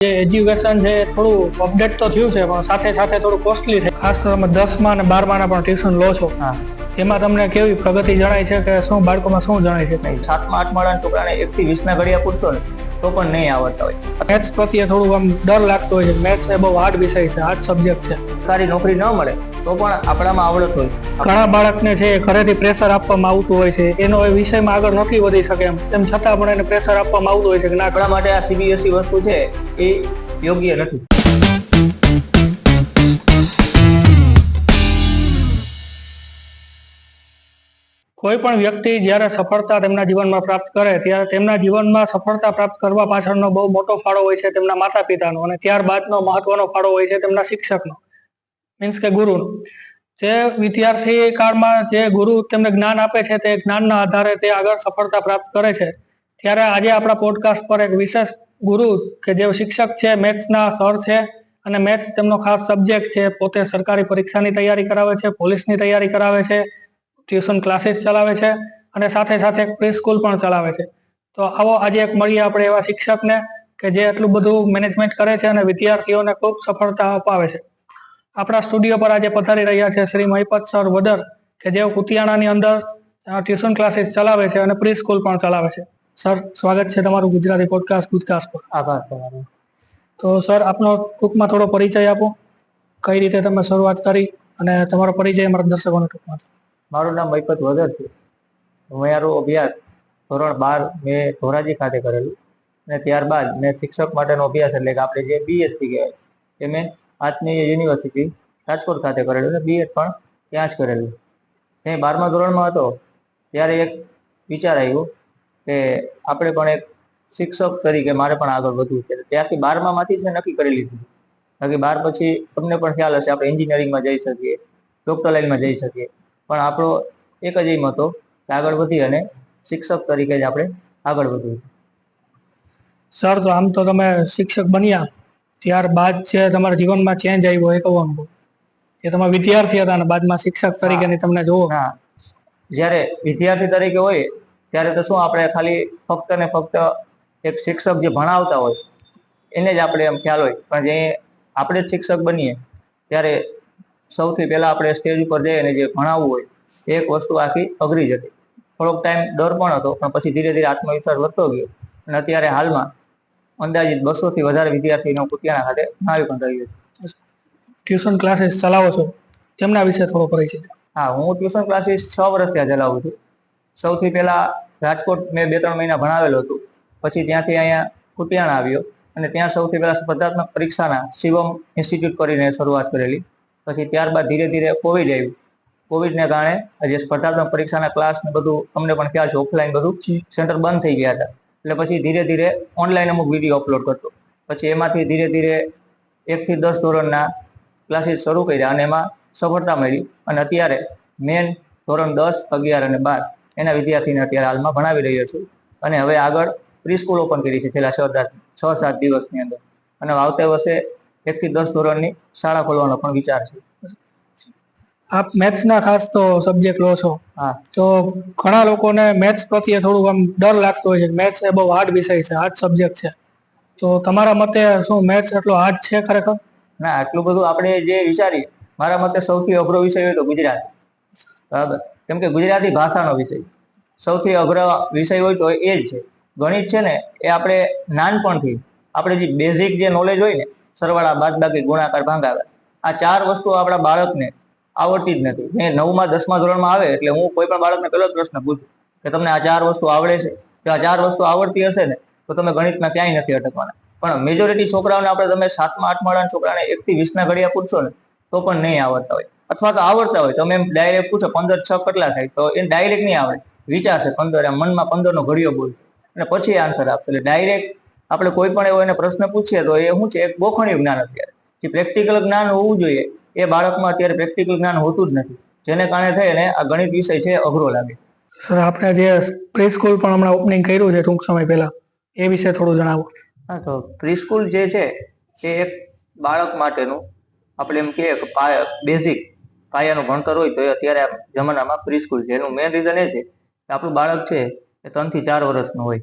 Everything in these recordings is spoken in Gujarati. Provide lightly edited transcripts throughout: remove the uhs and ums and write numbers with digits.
એજ્યુકેશન છે થોડું અપડેટ તો થયું છે પણ સાથે સાથે થોડું કોસ્ટલી છે. ખાસ તો તમે 10મા અને 12માના પણ ટ્યુશન લો છો, તેમાં તમને કેવી પ્રગતિ જણાય છે કે શું બાળકોમાં શું જણાય છે? 7મા 8માના છોકરાને 1 થી 20 ના ઘડિયા પૂછશો ને તો પણ નહીં આવડતા હોય. મેથ્સ પ્રત્યે થોડું આમ ડર લાગતો હોય છે. મેથ્સ એ બહુ હાર્ડ વિષય છે, હાર્ડ સબ્જેક્ટ છે. સરકારી નોકરી ન મળે તો પણ આપણામાં આવડત હોય. ઘણા બાળકને છે ઘરેથી પ્રેશર આપવામાં આવતું હોય છે, એનો એ વિષયમાં આગળ નથી વધી શકે તેમ છતાં પણ એને પ્રેશર આપવામાં આવતું હોય છે કે ના, આપણા માટે આ સીબીએસઈ વસ્તુ છે એ યોગ્ય નથી. કોઈ પણ વ્યક્તિ જ્યારે સફળતા તેમના જીવનમાં પ્રાપ્ત કરે ત્યારે તેમના જીવનમાં સફળતા પ્રાપ્ત કરવા પાછળનો બહુ મોટો ફાળો હોય છે તેમના માતા પિતાનો, અને ત્યારબાદનો મહત્વનો ફાળો હોય છે તેમના શિક્ષકનો, મીન્સ કે ગુરુનો. જે વિદ્યાર્થી કાળમાં જે ગુરુ તેમને જ્ઞાન આપે છે તે જ્ઞાનના આધારે તે આગળ સફળતા પ્રાપ્ત કરે છે. ત્યારે આજે આપણા પોડકાસ્ટ પર એક વિશેષ ગુરુ કે જે શિક્ષક છે, મેથ્સના સર છે, અને મેથ્સ તેમનો ખાસ સબ્જેક્ટ છે. પોતે સરકારી પરીક્ષાની તૈયારી કરાવે છે, પોલીસની તૈયારી કરાવે છે, ટ્યુશન ક્લાસીસ ચલાવે છે અને સાથે સાથે પ્રી સ્કૂલ પણ ચલાવે છે. તો આવો આજે એક મળીએ આપણે એવા શિક્ષકને કે જે એટલું બધું મેનેજમેન્ટ કરે છે અને વિદ્યાર્થીઓને ખૂબ સફળતા અપાવે છે. આપણા સ્ટુડિયો પર આજે પધારી રહ્યા છે શ્રી મહિપત સર વદર, કે જેઓ કુતિયાણાની અંદર ટ્યુશન ક્લાસીસ ચલાવે છે અને પ્રી સ્કૂલ પણ ચલાવે છે. સર, સ્વાગત છે તમારું ગુજરાતી પોડકાસ્ટ ગુજકાસ્ટ પર. આભાર તમારો. તો સર, આપનો ટૂંકમાં થોડો પરિચય આપો, કઈ રીતે તમે શરૂઆત કરી અને તમારો પરિચય અમારા દર્શકોને ટૂંકમાં. મારું નામ મહિપત વદર છે. મારો અભ્યાસ ધોરણ 12 મેં ધોરાજી ખાતે કરેલું, અને ત્યારબાદ મેં શિક્ષક માટેનો અભ્યાસ એટલે કે આપણે જે બીએસસી કહેવાય એ મેં આત્મીય યુનિવર્સિટી રાજકોટ ખાતે કરેલું, અને બીએડ પણ ત્યાં જ કરેલું. મેં 12મા ધોરણમાં હતો ત્યારે એક વિચાર આવ્યો કે આપણે પણ એક શિક્ષક તરીકે મારે પણ આગળ વધવું છે. ત્યારથી 12મામાંથી જ મેં નક્કી કરી લીધું. બાકી 12 પછી તમને પણ ખ્યાલ હશે, આપણે એન્જિનિયરિંગમાં જઈ શકીએ, ડોક્ટર લાઈનમાં જઈ શકીએ, પણ આપણો એક જ એમ હતો કે આગળ વધી અને શિક્ષક તરીકે જ આપણે આગળ વધવું. સર, તો આમ તો તમે શિક્ષક બન્યા ત્યારબાદ જે તમારા જીવનમાં ચેન્જ આવ્યો એ કહો અનુભવ, કે તમે વિદ્યાર્થી હતા અને બાદમાં શિક્ષક તરીકેની તમને જોવો. ના, જ્યારે વિદ્યાર્થી તરીકે હોય ત્યારે તો શું આપણે ખાલી ફક્ત ને ફક્ત એક શિક્ષક જે ભણાવતા હોય એને જ આપણે એમ ખ્યાલ હોય, પણ જે આપણે જ શિક્ષક બનીએ ત્યારે સૌથી પહેલા આપણે સ્ટેજ ઉપર જઈએ અને જે ભણાવવું હોય એક વસ્તુ આખી અઘરી જ હતી. થોડોક ટાઈમ ડર પણ હતો, પણ પછી ધીરે ધીરે આત્મવિશ્વાસ વધતો ગયો, અને અત્યારે હાલમાં અંદાજિત 200 થી વધારે વિદ્યાર્થીનો કુતિયાણા ખાતે ભણાવી પણ રહ્યો છે. ટ્યુશન ક્લાસીસ ચલાવો છો, તેમના વિશે થોડો પરિચય. હા, હું ટ્યુશન ક્લાસીસ 6 વર્ષ ત્યાં ચલાવું છું. સૌથી પહેલા રાજકોટ મેં 2-3 મહિના ભણાવેલું હતું, પછી ત્યાંથી અહીંયા કુતિયાણા આવ્યો, અને ત્યાં સૌથી પહેલા સ્પર્ધાત્મક પરીક્ષાના શિવમ ઇન્સ્ટિટ્યૂટ કરીને શરૂઆત કરેલી. પછી ત્યારબાદ ધીરે ધીરે કોવિડ આવ્યું. કોવિડને કારણે જે સ્પર્ધાત્મક પરીક્ષાના ક્લાસ ને બધું તમને પણ ખ્યાલ છે, ઓફલાઈન બધું સેન્ટર બંધ થઈ ગયા હતા. એટલે પછી ધીરે ધીરે ઓનલાઈન અમુક વિડીયો અપલોડ કરતો. પછી એમાંથી ધીરે ધીરે 1 થી 10 ધોરણના ક્લાસીસ શરૂ કર્યા, અને એમાં સફળતા મળી, અને અત્યારે મેન ધોરણ 10, 11 અને 12 એના વિદ્યાર્થીને અત્યારે હાલમાં ભણાવી રહ્યો છું. અને હવે આગળ પ્રી સ્કૂલ ઓપન કરી છે છેલ્લા 6-7 દિવસની અંદર, અને આવતા વર્ષે 1 થી 10 ધોરણની શાળા ખોલવાનો પણ વિચાર છે. આપ મેથ્સના ખાસ તો સબ્જેક્ટ લો છો. હા, તો ઘણા લોકોને મેથ્સ પ્રત્યે થોડુંક આમ ડર લાગતો હોય છે. મેથ્સ એ બહુ હાર્ડ વિષય છે, હાર્ડ સબ્જેક્ટ છે. તો તમારા મતે શું મેથ્સ એટલો હાર્ડ છે ખરેખર? ના, આટલું બધું આપણે જે વિચારીએ, મારા મતે સૌથી અઘરો વિષય હોય તો ગુજરાતી. બરાબર, કેમ કે ગુજરાતી ભાષાનો વિષય સૌથી અઘરો વિષય હોય તો એ જ છે. ગણિત છે ને એ આપણે નાનપણથી આપણે જે બેઝિક જે નોલેજ હોય ને, સરવાળા, બાદબાકી, ગુણાકાર, ભાગાકાર, આ 4 વસ્તુ આપણા બાળકને આવડતી જ નથી. મેં 9મા 10મા ધોરણમાં આવે એટલે હું કોઈ પણ બાળકને પહેલો જ પ્રશ્ન પૂછું કે તમને આ 4 વસ્તુ આવડે છે? જો આ 4 વસ્તુ આવડતી હશે ને તો તમે ગણિતમાં ક્યાંય નથી અટકવાના. પણ મેજોરિટી છોકરાઓને આપણે તમે 7મા 8માના છોકરાને 1 થી 20 ના ઘડિયા પૂછશો ને તો પણ નહીં આવડતા હોય, અથવા તો આવડતા હોય તમે એમ ડાયરેક્ટ પૂછો 15 6 કેટલા થાય, તો એ ડાયરેક્ટ નહીં આવડે. વિચારશે 15, એમ મનમાં 15 નો ઘડિયો બોલશે, અને પછી આન્સર આપશે. એટલે ડાયરેક્ટ આપણે કોઈ પણ એવો એને પ્રશ્ન પૂછીએ તો એ શું છે, એક ગોખણિયું જ્ઞાન. અત્યારે જે પ્રેક્ટિકલ જ્ઞાન હોવું જોઈએ એ બાળકમાં અત્યારે પ્રેક્ટિકલ જ્ઞાન હોતું જ નથી, જેને કારણે થઈને આ ગણિત વિષય છે અઘરો લાગે. સર, આપણે જે પ્રી સ્કૂલ પણ હમણાં ઓપનિંગ કર્યું છે ટૂંક સમય પહેલા, એ વિશે થોડું જણાવો. હા, તો પ્રી સ્કૂલ જે છે એ એક બાળક માટેનું આપણે એમ કહીએ કે બેઝિક પાયાનું ભણતર હોય તો એ અત્યારે જમાનામાં પ્રી સ્કૂલ છે. એનું મેઇન રીઝન એ છે કે આપણું બાળક છે એ 3 થી 4 વર્ષનું હોય,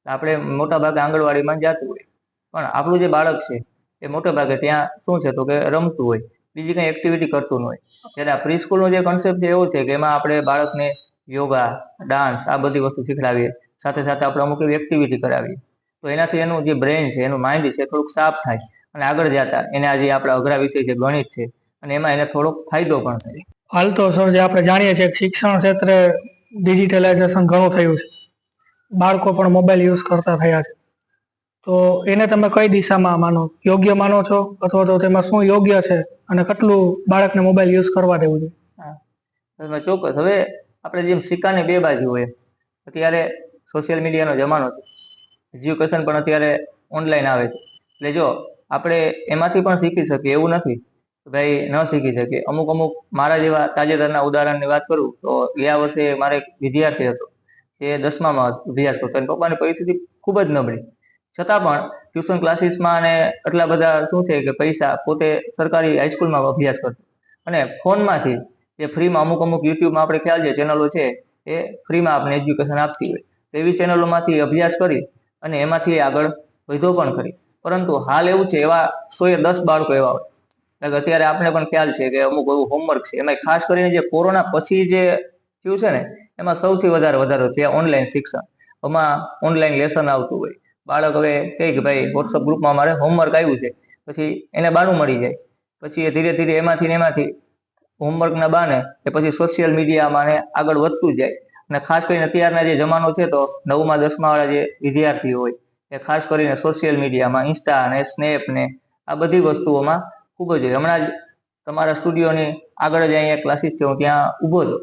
આપણે મોટા ભાગે આંગણવાડીમાં જતું હોય, પણ આપણું જે બાળક છે એ મોટે ભાગે ત્યાં શું છે તો કે રમતું હોય, બીજી કઈ એક્ટિવિટી કરતું ન હોય. ત્યારે આ પ્રી સ્કૂલનો જે કોન્સેપ્ટ છે એવો છે કે એમાં આપણે બાળકને યોગા, ડાન્સ આ બધી વસ્તુ શીખડાવીએ, સાથે સાથે આપણે અમુક એવી એક્ટિવિટી કરાવીએ, તો એનાથી એનું જે બ્રેન છે, એનું માઇન્ડ છે થોડુંક સાફ થાય, અને આગળ જતા એને આજે આપણા અઘરા વિષય છે ગણિત છે, અને એમાં એને થોડોક ફાયદો પણ થાય. હાલ તો સર જે આપણે જાણીએ છીએ કે શિક્ષણ ક્ષેત્રે ડિજિટલાઇઝેશન ઘણું થયું છે, બાળકો પણ મોબાઈલ યુઝ કરતા થયા છે, તો એને તમે કઈ દિશામાં માનો, યોગ્ય માનો છો, અથવા તો તેમાં શું યોગ્ય છે અને કેટલું બાળકને મોબાઈલ યુઝ કરવા દેવું છે? ચોક્કસ. હવે આપણે જેમ સિક્કાની બે બાજુ હોય, અત્યારે સોશિયલ મીડિયાનો જમાનો છે, એજ્યુકેશન પણ અત્યારે ઓનલાઈન આવે છે, એટલે જો આપણે એમાંથી પણ શીખી શકીએ એવું નથી ભાઈ ન શીખી શકીએ. અમુક મારા જેવા તાજેતરના ઉદાહરણની વાત કરું તો ગયા વર્ષે મારે એક વિદ્યાર્થી હતો, એ 10મામાં અભ્યાસ કરતો, અને પપ્પાની પરિસ્થિતિ ખૂબ જ નબળી, છતાં પણ ટ્યુશન ક્લાસીસમાં અને એટલા બધા શું છે કે પૈસા, પોતે સરકારી હાઈસ્કૂલમાં અભ્યાસ કરતો, અને ફોનમાંથી જે ફ્રીમાં અમુક યુટ્યુબમાં આપણે ખ્યાલ છે ચેનલો છે એ ફ્રીમાં આપણે એજ્યુકેશન આપતી હોય, તો એવી ચેનલોમાંથી અભ્યાસ કરી અને એમાંથી આગળ વધ્યો પણ ખરી. પરંતુ હાલ એવું છે, એવા 100 એ 10 બાળકો એવા હોય. અત્યારે આપણે પણ ખ્યાલ છે કે અમુક એવું હોમવર્ક છે, એમાં ખાસ કરીને જે કોરોના પછી જે થયું છે ને, એમાં સૌથી વધારે છે ઓનલાઈન શિક્ષણ. એમાં ઓનલાઈન લેસન આવતું હોય, બાળક હવે કહે કે ભાઈ વોટ્સઅપ ગ્રુપમાં મારે હોમવર્ક આવ્યું છે, પછી એને બાનું મળી જાય, પછી એ ધીરે ધીરે એમાંથી હોમવર્કના બાને એ પછી સોશિયલ મીડિયામાં આગળ વધતું જાય. અને ખાસ કરીને અત્યારના જે જમાનો છે, તો 9મા 10મા વાળા જે વિદ્યાર્થીઓ હોય એ ખાસ કરીને સોશિયલ મીડિયામાં, ઇન્સ્ટા ને સ્નેપ ને આ બધી વસ્તુઓમાં ખૂબ જ હોય. હમણાં જ તમારા સ્ટુડિયોની આગળ જ અહીંયા ક્લાસીસ છે, હું ત્યાં ઊભો હતો,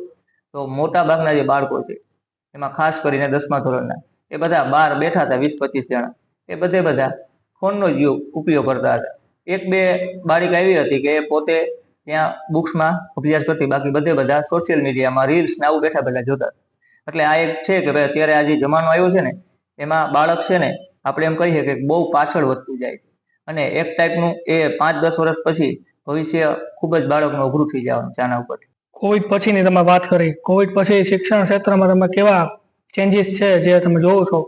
તો મોટા ભાગના જે બાળકો છે એમાં ખાસ કરીને 10મા ધોરણના એ બધા બહાર બેઠા હતા, 20-25 જણા, એ બધા ફોનનો જ ઉપયોગ કરતા હતા. એક બે બાળક એવી હતી કે એ પોતે ત્યાં બુક્સમાં અભ્યાસ કરતી, બાકી બધા સોશિયલ મીડિયામાં રીલ્સ ને આવું બેઠા જોતા. એટલે આ એક છે કે ભાઈ અત્યારે આ જે જમાનો આવ્યો છે ને, એમાં બાળક છે ને આપણે એમ કહીએ કે બહુ પાછળ વધતું જાય છે, અને એક ટાઈપનું એ 5-10 વર્ષ પછી ભવિષ્ય ખૂબ જ બાળકનું અઘરું થઈ જવાનું છે આના ઉપર. કોવિડ પછીની તમે વાત કરી, કોવિડ પછી શિક્ષણ ક્ષેત્રમાં તમે કેવા ચેન્જીસ છે જે તમે જોવો છો,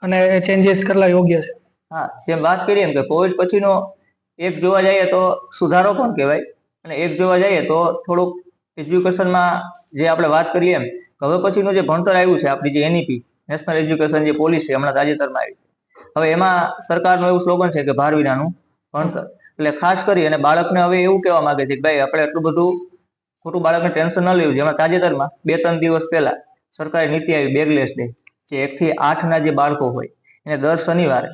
અને એ ચેન્જીસ કેટલા યોગ્ય છે? હા, જેમ વાત કરીએ એમ કે કોવિડ પછીનો એક જોવા જઈએ તો સુધારો પણ કહેવાય, અને એક જોવા જઈએ તો થોડુંક એજ્યુકેશનમાં જે આપણે વાત કરીએ એમ, હવે પછીનું જે ભણતર આવ્યું છે, આપણી જે એનઈપી નેશનલ એજ્યુકેશન જે પોલિસી હમણાં તાજેતરમાં આવી, હવે એમાં સરકારનું એવું સ્લોગન છે કે ભાર વિનાનું ભણતર. એટલે ખાસ કરી અને બાળકને હવે એવું કહેવા માંગે છે કે ભાઈ આપણે એટલું બધું ખોટું બાળકને ટેન્શન ન લેવું. જેમાં તાજેતરમાં 2-3 દિવસ પહેલા સરકારે નીતિ આવી બેગલેસ ડે, જે 1 થી 8ના જે બાળકો હોય એને દર શનિવારે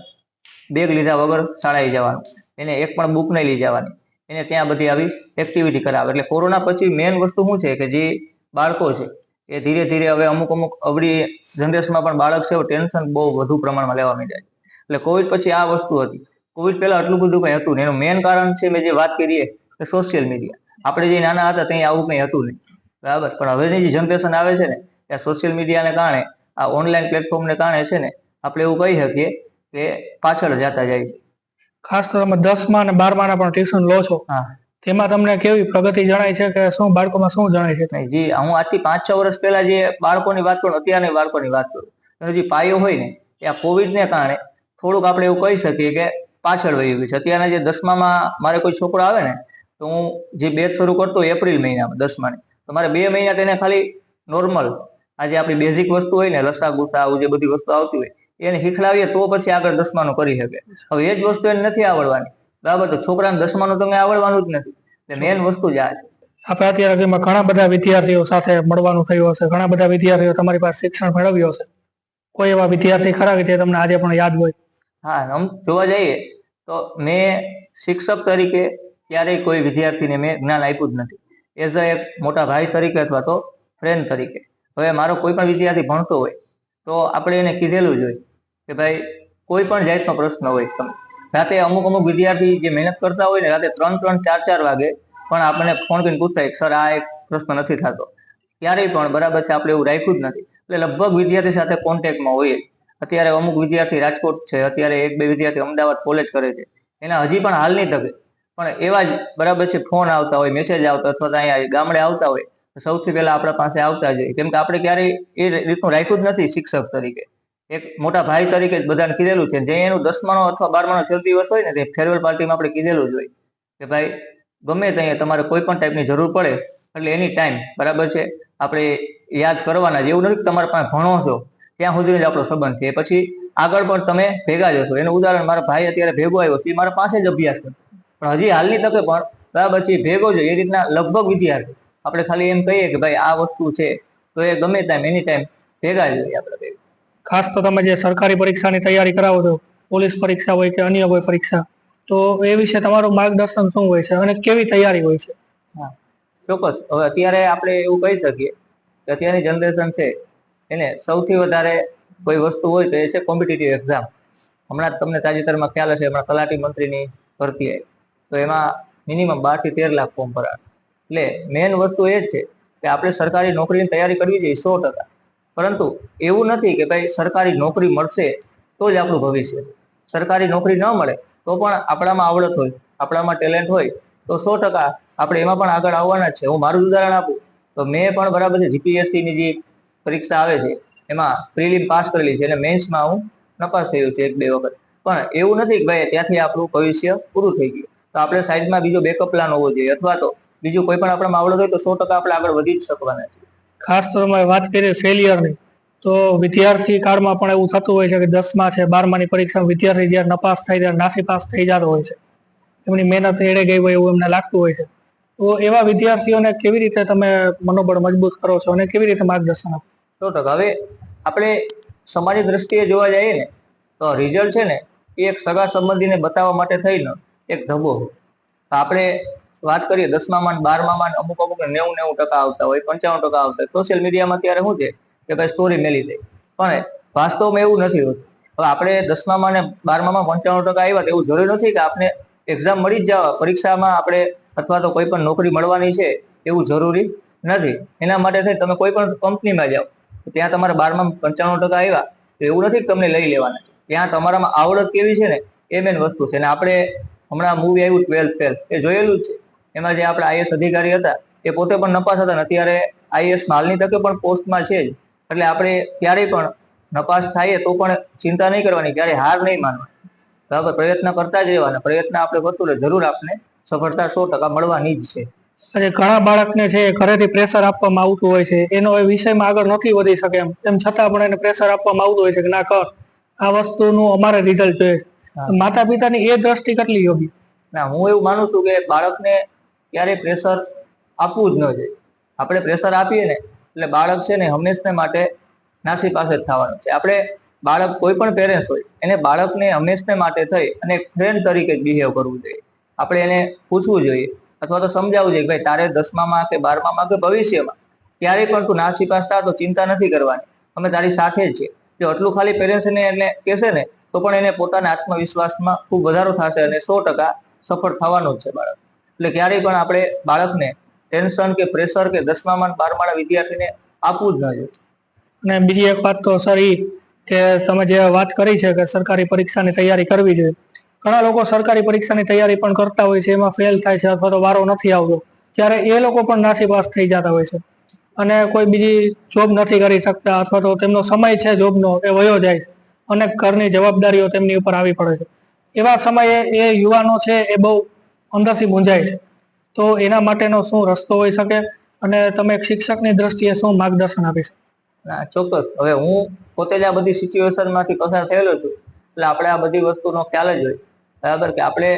બેગ લીધા વગર શાળાએ જવાનું, એને એક પણ બુક નહીં લઈ જવાની, એને ત્યાં બધી આવી એક્ટિવિટી કરાવે. એટલે કોરોના પછી મેઇન વસ્તુ શું છે કે જે બાળકો છે એ ધીરે ધીરે હવે અમુક અવળી જનરેશનમાં પણ બાળક છે ટેન્શન બહુ વધુ પ્રમાણમાં લેવા માંડ્યા છે. એટલે કોવિડ પછી આ વસ્તુ હતી. કોવિડ પહેલા આટલું બધું કઈ હતું નહીં. એનું મેઇન કારણ છે મેં જે વાત કરીએ કે સોશિયલ મીડિયા. આપણે જે નાના હતા ત્યાં આવું કંઈ હતું નહીં, બરાબર, પણ હવેની જે જનરેશન આવે છે ને ત્યાં સોશિયલ મીડિયાને કારણે, આ ઓનલાઈન પ્લેટફોર્મને કારણે છે ને આપણે એવું કહી શકીએ કે પાછળ જતા જાય છે. ખાસ તો તમે 10મા અને 12માના પણ ટ્યુશન લો છો, હા, તેમાં તમને કેવી પ્રગતિ જણાય છે કે શું બાળકોમાં શું જણાય છે? નહીં જી, હું આજથી 5-6 વર્ષ પહેલા જે બાળકોની વાત કરું, અત્યારની બાળકોની વાત કરું, એનો જે પાયો હોય ને એ આ કોવિડને કારણે થોડુંક આપણે એવું કહી શકીએ કે પાછળ વહી ગયું છે. અત્યારના જે 10મામાં મારે કોઈ છોકરો આવે ને તો હું જે બેચ શરૂ કરતો હોય એપ્રિલ મહિનામાં 10માની, તો મારે 2 મહિના તેને ખાલી નોર્મલ આ જે આપણી બેઝિક વસ્તુ હોય ને, લસા ગુસા આવું જે બધી વસ્તુ આવતી હોય એને શીખડાવીએ તો પછી આગળ 10માનું કરી શકે. હવે એ જ વસ્તુ એને નથી આવડવાની, બરાબર, તો છોકરાને 10માનું તો આવડવાનું જ નથી. એટલે મેઇન વસ્તુ જ આ છે. આપણે અત્યારે ઘણા બધા વિદ્યાર્થીઓ સાથે મળવાનું થયું હશે, ઘણા બધા વિદ્યાર્થીઓ તમારી પાસે શિક્ષણ મેળવ્યું હશે, કોઈ એવા વિદ્યાર્થી ખરા કે જે તમને આજે પણ યાદ હોય? હા, આમ જોવા જઈએ તો મેં શિક્ષક તરીકે ક્યારેય કોઈ વિદ્યાર્થીને મેં જ્ઞાન આપ્યું જ નથી. એઝ અ એક મોટા ભાઈ તરીકે અથવા તો ફ્રેન્ડ તરીકે. હવે મારો કોઈ પણ વિદ્યાર્થી ભણતો હોય તો આપણે એને કીધેલું જ હોય કે ભાઈ કોઈ પણ જાતનો પ્રશ્ન હોય, તમે રાતે અમુક વિદ્યાર્થી જે મહેનત કરતા હોય ને રાતે 3-4 વાગે પણ આપણને ફોન કરીને પૂછતા સર આ એક પ્રશ્ન નથી થતો, ક્યારેય પણ, બરાબર છે, આપણે એવું રાખ્યું જ નથી. એટલે લગભગ વિદ્યાર્થી સાથે કોન્ટેક્ટમાં હોઈએ. અત્યારે અમુક વિદ્યાર્થી રાજકોટ છે, અત્યારે 1-2 વિદ્યાર્થી અમદાવાદ કોલેજ કરે છે, એના હજી પણ હાલની તકે પણ એવા જ, બરાબર છે, ફોન આવતા હોય, મેસેજ આવતા, અથવા તો અહીંયા ગામડે આવતા હોય તો સૌથી પહેલા આપણા પાસે આવતા જ હોય. કેમ કે આપણે ક્યારેય એ રીતનું રાખ્યું જ નથી શિક્ષક તરીકે. એક મોટા ભાઈ તરીકે જ બધાને કીધેલું છે. જે એનું 10માનો અથવા 12માનો છેલ્લો દિવસ હોય ને તે ફેરવેલ પાર્ટીમાં આપણે કીધેલું જ હોય કે ભાઈ ગમે ત્યાં તમારે કોઈ પણ ટાઈપની જરૂર પડે એટલે એની ટાઈમ બરાબર છે આપણે યાદ કરવાના. એવું નથી કે તમારા પાસે ભણો છો ત્યાં સુધી જ આપણો સંબંધ છે, પછી આગળ પણ તમે ભેગા જશો. એનું ઉદાહરણ મારા ભાઈ અત્યારે ભેગો આવ્યો છે, એ મારા પાસે જ અભ્યાસ કરે પણ હજી હાલની તકે પણ બરાબર છે ભેગો છે. એ રીતના લગભગ વિદ્યાર્થી આપણે ખાલી એમ કહીએ કે ભાઈ આ વસ્તુ છે તો એ ગમે ટાઈમ એની ટાઈમ ભેગા જ હોય આપણે ભેગા. ખાસ તો તમે જે સરકારી પરીક્ષાની તૈયારી કરાવો છો, પોલીસ પરીક્ષા હોય કે અન્ય કોઈ પરીક્ષા, તો એ વિશે તમારું માર્ગદર્શન શું હોય છે અને કેવી તૈયારી હોય છે? હા, ચોક્કસ. હવે અત્યારે આપણે એવું કહી શકીએ કે અત્યારની જનરેશન છે એને સૌથી વધારે કોઈ વસ્તુ હોય તો એ છે કોમ્પિટિટિવ એક્ઝામ. હમણાં તમને તાજેતરમાં ખ્યાલ હશે, હમણાં તલાટી મંત્રીની ભરતી આવી તો એમાં મિનિમમ 12 થી 13 લાખ ફોર્મ ભરાય. એટલે મેઇન વસ્તુ એ જ છે કે આપણે સરકારી નોકરીની તૈયારી કરવી જોઈએ 100%. પરંતુ એવું નથી કે ભાઈ સરકારી નોકરી મળશે તો જ આપણું ભવિષ્ય. સરકારી નોકરી ન મળે તો પણ આપણામાં આવડત હોય, આપણામાં ટેલેન્ટ હોય તો 100% આપણે એમાં પણ આગળ આવવાના જ છે. હું મારું ઉદાહરણ આપું તો મેં પણ બરાબર છે જીપીએસસીની જે પરીક્ષા આવે છે એમાં પ્રિલિમ પાસ કરેલી છે અને મેન્સમાં હું નપાસ થયો છે 1-2 વખત. પણ એવું નથી કે ભાઈ ત્યાંથી આપણું ભવિષ્ય પૂરું થઈ ગયું. તો આપણે સાઈડમાં બીજો બેકઅપ પ્લાન હોવો જોઈએ, અથવા તો બીજું કોઈ પણ આપણામાં આવડત હોય તો 100% આપણે આગળ વધી જ શકવાના છે. ખાસ તો તમે વાત કરી ફેલિયરની, તો વિદ્યાર્થી કાળમાં પણ એવું થતું હોય છે કે 10મા છે 12માની પરીક્ષામાં વિદ્યાર્થી જ્યારે નપાસ થાય ત્યારે નાસીપાસ થઈ જતો હોય છે, એમની મહેનત એળે ગઈ હોય એવું એમને લાગતું હોય છે. તો એવા વિદ્યાર્થીઓને કેવી રીતે તમે મનોબળ મજબૂત કરો છો અને કેવી રીતે માર્ગદર્શન આપો? 100%. હવે આપણે સમાજની દ્રષ્ટિએ જોવા જઈએ ને તો રિઝલ્ટ છે ને એ એક સગા સંબંધીને બતાવવા માટે થઈને એક ધબ્બો. આપણે વાત કરીએ 10મામાં 12મામાં અમુક 90-90% આવતા હોય, 95% આવતા હોય. સોશિયલ મીડિયામાં અત્યારે શું છે કે ભાઈ સ્ટોરી મેલી દે, પણ વાસ્તવમાં એવું નથી હોતું. હવે આપણે 10મામાં ને 12મામાં 95% આવ્યા એવું જરૂરી નથી કે આપણે એક્ઝામ મળી જ જવા, પરીક્ષામાં આપણે અથવા તો કોઈ પણ નોકરી મળવાની છે એવું જરૂરી નથી. એના માટે થઈ તમે કોઈ પણ કંપનીમાં જાઓ ત્યાં તમારા 12માં 95% આવ્યા તો એવું નથી કે તમને લઈ લેવાના છે. ત્યાં તમારામાં આવડત કેવી છે ને એ મેન વસ્તુ છે. અને આપણે હમણાં મૂવી આવ્યું 12th ફેલ, એ જોયેલું જ છે. એમાં જે આપણે આઈએસ અધિકારી હતા એ પોતે પણ નપાસ હતા ને અત્યારે આઈએસ હાલની તકે પણ પોસ્ટમાં છે જ. એટલે આપણે ક્યારેય પણ નપાસ થાય તો પણ ચિંતા નહીં કરવાની, ક્યારેય હાર નહીં માનવાની, બરાબર પ્રયત્ન કરતા જ રહેવાના. પ્રયત્ન આપણે કરશું એટલે જરૂર આપણે સફળતા 100% મળવાની જ છે. અને ઘણા બાળકને છે ઘરેથી પ્રેશર આપવામાં આવતું હોય છે, એનો એ વિષયમાં આગળ નથી વધી શકે તેમ છતાં પણ એને પ્રેશર આપવામાં આવતું હોય છે કે ના કર, આ વસ્તુનું અમારે રિઝલ્ટ જોઈએ છે. માતા પિતાની એ દ્રષ્ટિ કેટલી યોગ્ય? ના, હું એવું માનું છું કે બાળકને ક્યારેય પ્રેશર આપવું જ ન જોઈએ. આપણે પ્રેશર આપીએ ને એટલે બાળક છે ને હંમેશા માટે નાસી પાસે જ થવાનું છે. આપણે બાળક કોઈ પણ પેરેન્ટ્સ હોય એને બાળકને હંમેશા માટે થઈ અને એક ફ્રેન્ડ તરીકે જ બિહેવ કરવું જોઈએ. આપણે એને પૂછવું જોઈએ અથવા તો સમજાવવું જોઈએ કે ભાઈ તારે 10મામાં કે 12મામાં કે ભવિષ્યમાં ક્યારેય પણ તું નાસી પાસ થા તો ચિંતા નથી કરવાની, અમે તારી સાથે જ છે. જો આટલું ખાલી પેરેન્ટ્સને એટલે કહેશે ને તો પણ એને પોતાના આત્મવિશ્વાસમાં ખૂબ વધારો થશે અને 100% સફળ થવાનું જ છે બાળક. એટલે ક્યારેય પણ આપણે બાળકને ટેન્શન કે પ્રેશર કે 10મામાં 12માના વિદ્યાર્થીને આપવું જ ન જોઈએ. અને બીજી એક વાત તો સર એ કે તમે જે વાત કરી છે કે સરકારી પરીક્ષાની તૈયારી કરવી જોઈએ, ઘણા લોકો સરકારી પરીક્ષાની તૈયારી પણ કરતા હોય છે, એમાં ફેલ થાય છે અથવા તો વારો નથી આવતો, ત્યારે એ લોકો પણ નાસીપાસ થઈ જતા હોય છે અને કોઈ બીજી જોબ નથી કરી શકતા અથવા તો તેમનો સમય છે જોબનો એ વયો જાય છે અને ઘરની જવાબદારીઓ તેમની ઉપર આવી પડે છે. એવા સમયે એ યુવાનો છે એ બહુ અંદરથી મૂંઝાય છે. તો એના માટેનો શું રસ્તો હોઈ શકે અને તમે શિક્ષકની દ્રષ્ટિએ શું માર્ગદર્શન આપી શકો? ના, ચોક્કસ. હવે હું પોતે જ આ બધી સિચ્યુએશનમાંથી પસાર થયેલો છું એટલે આપણે આ બધી વસ્તુનો ખ્યાલ જ હોય, બરાબર કે આપણે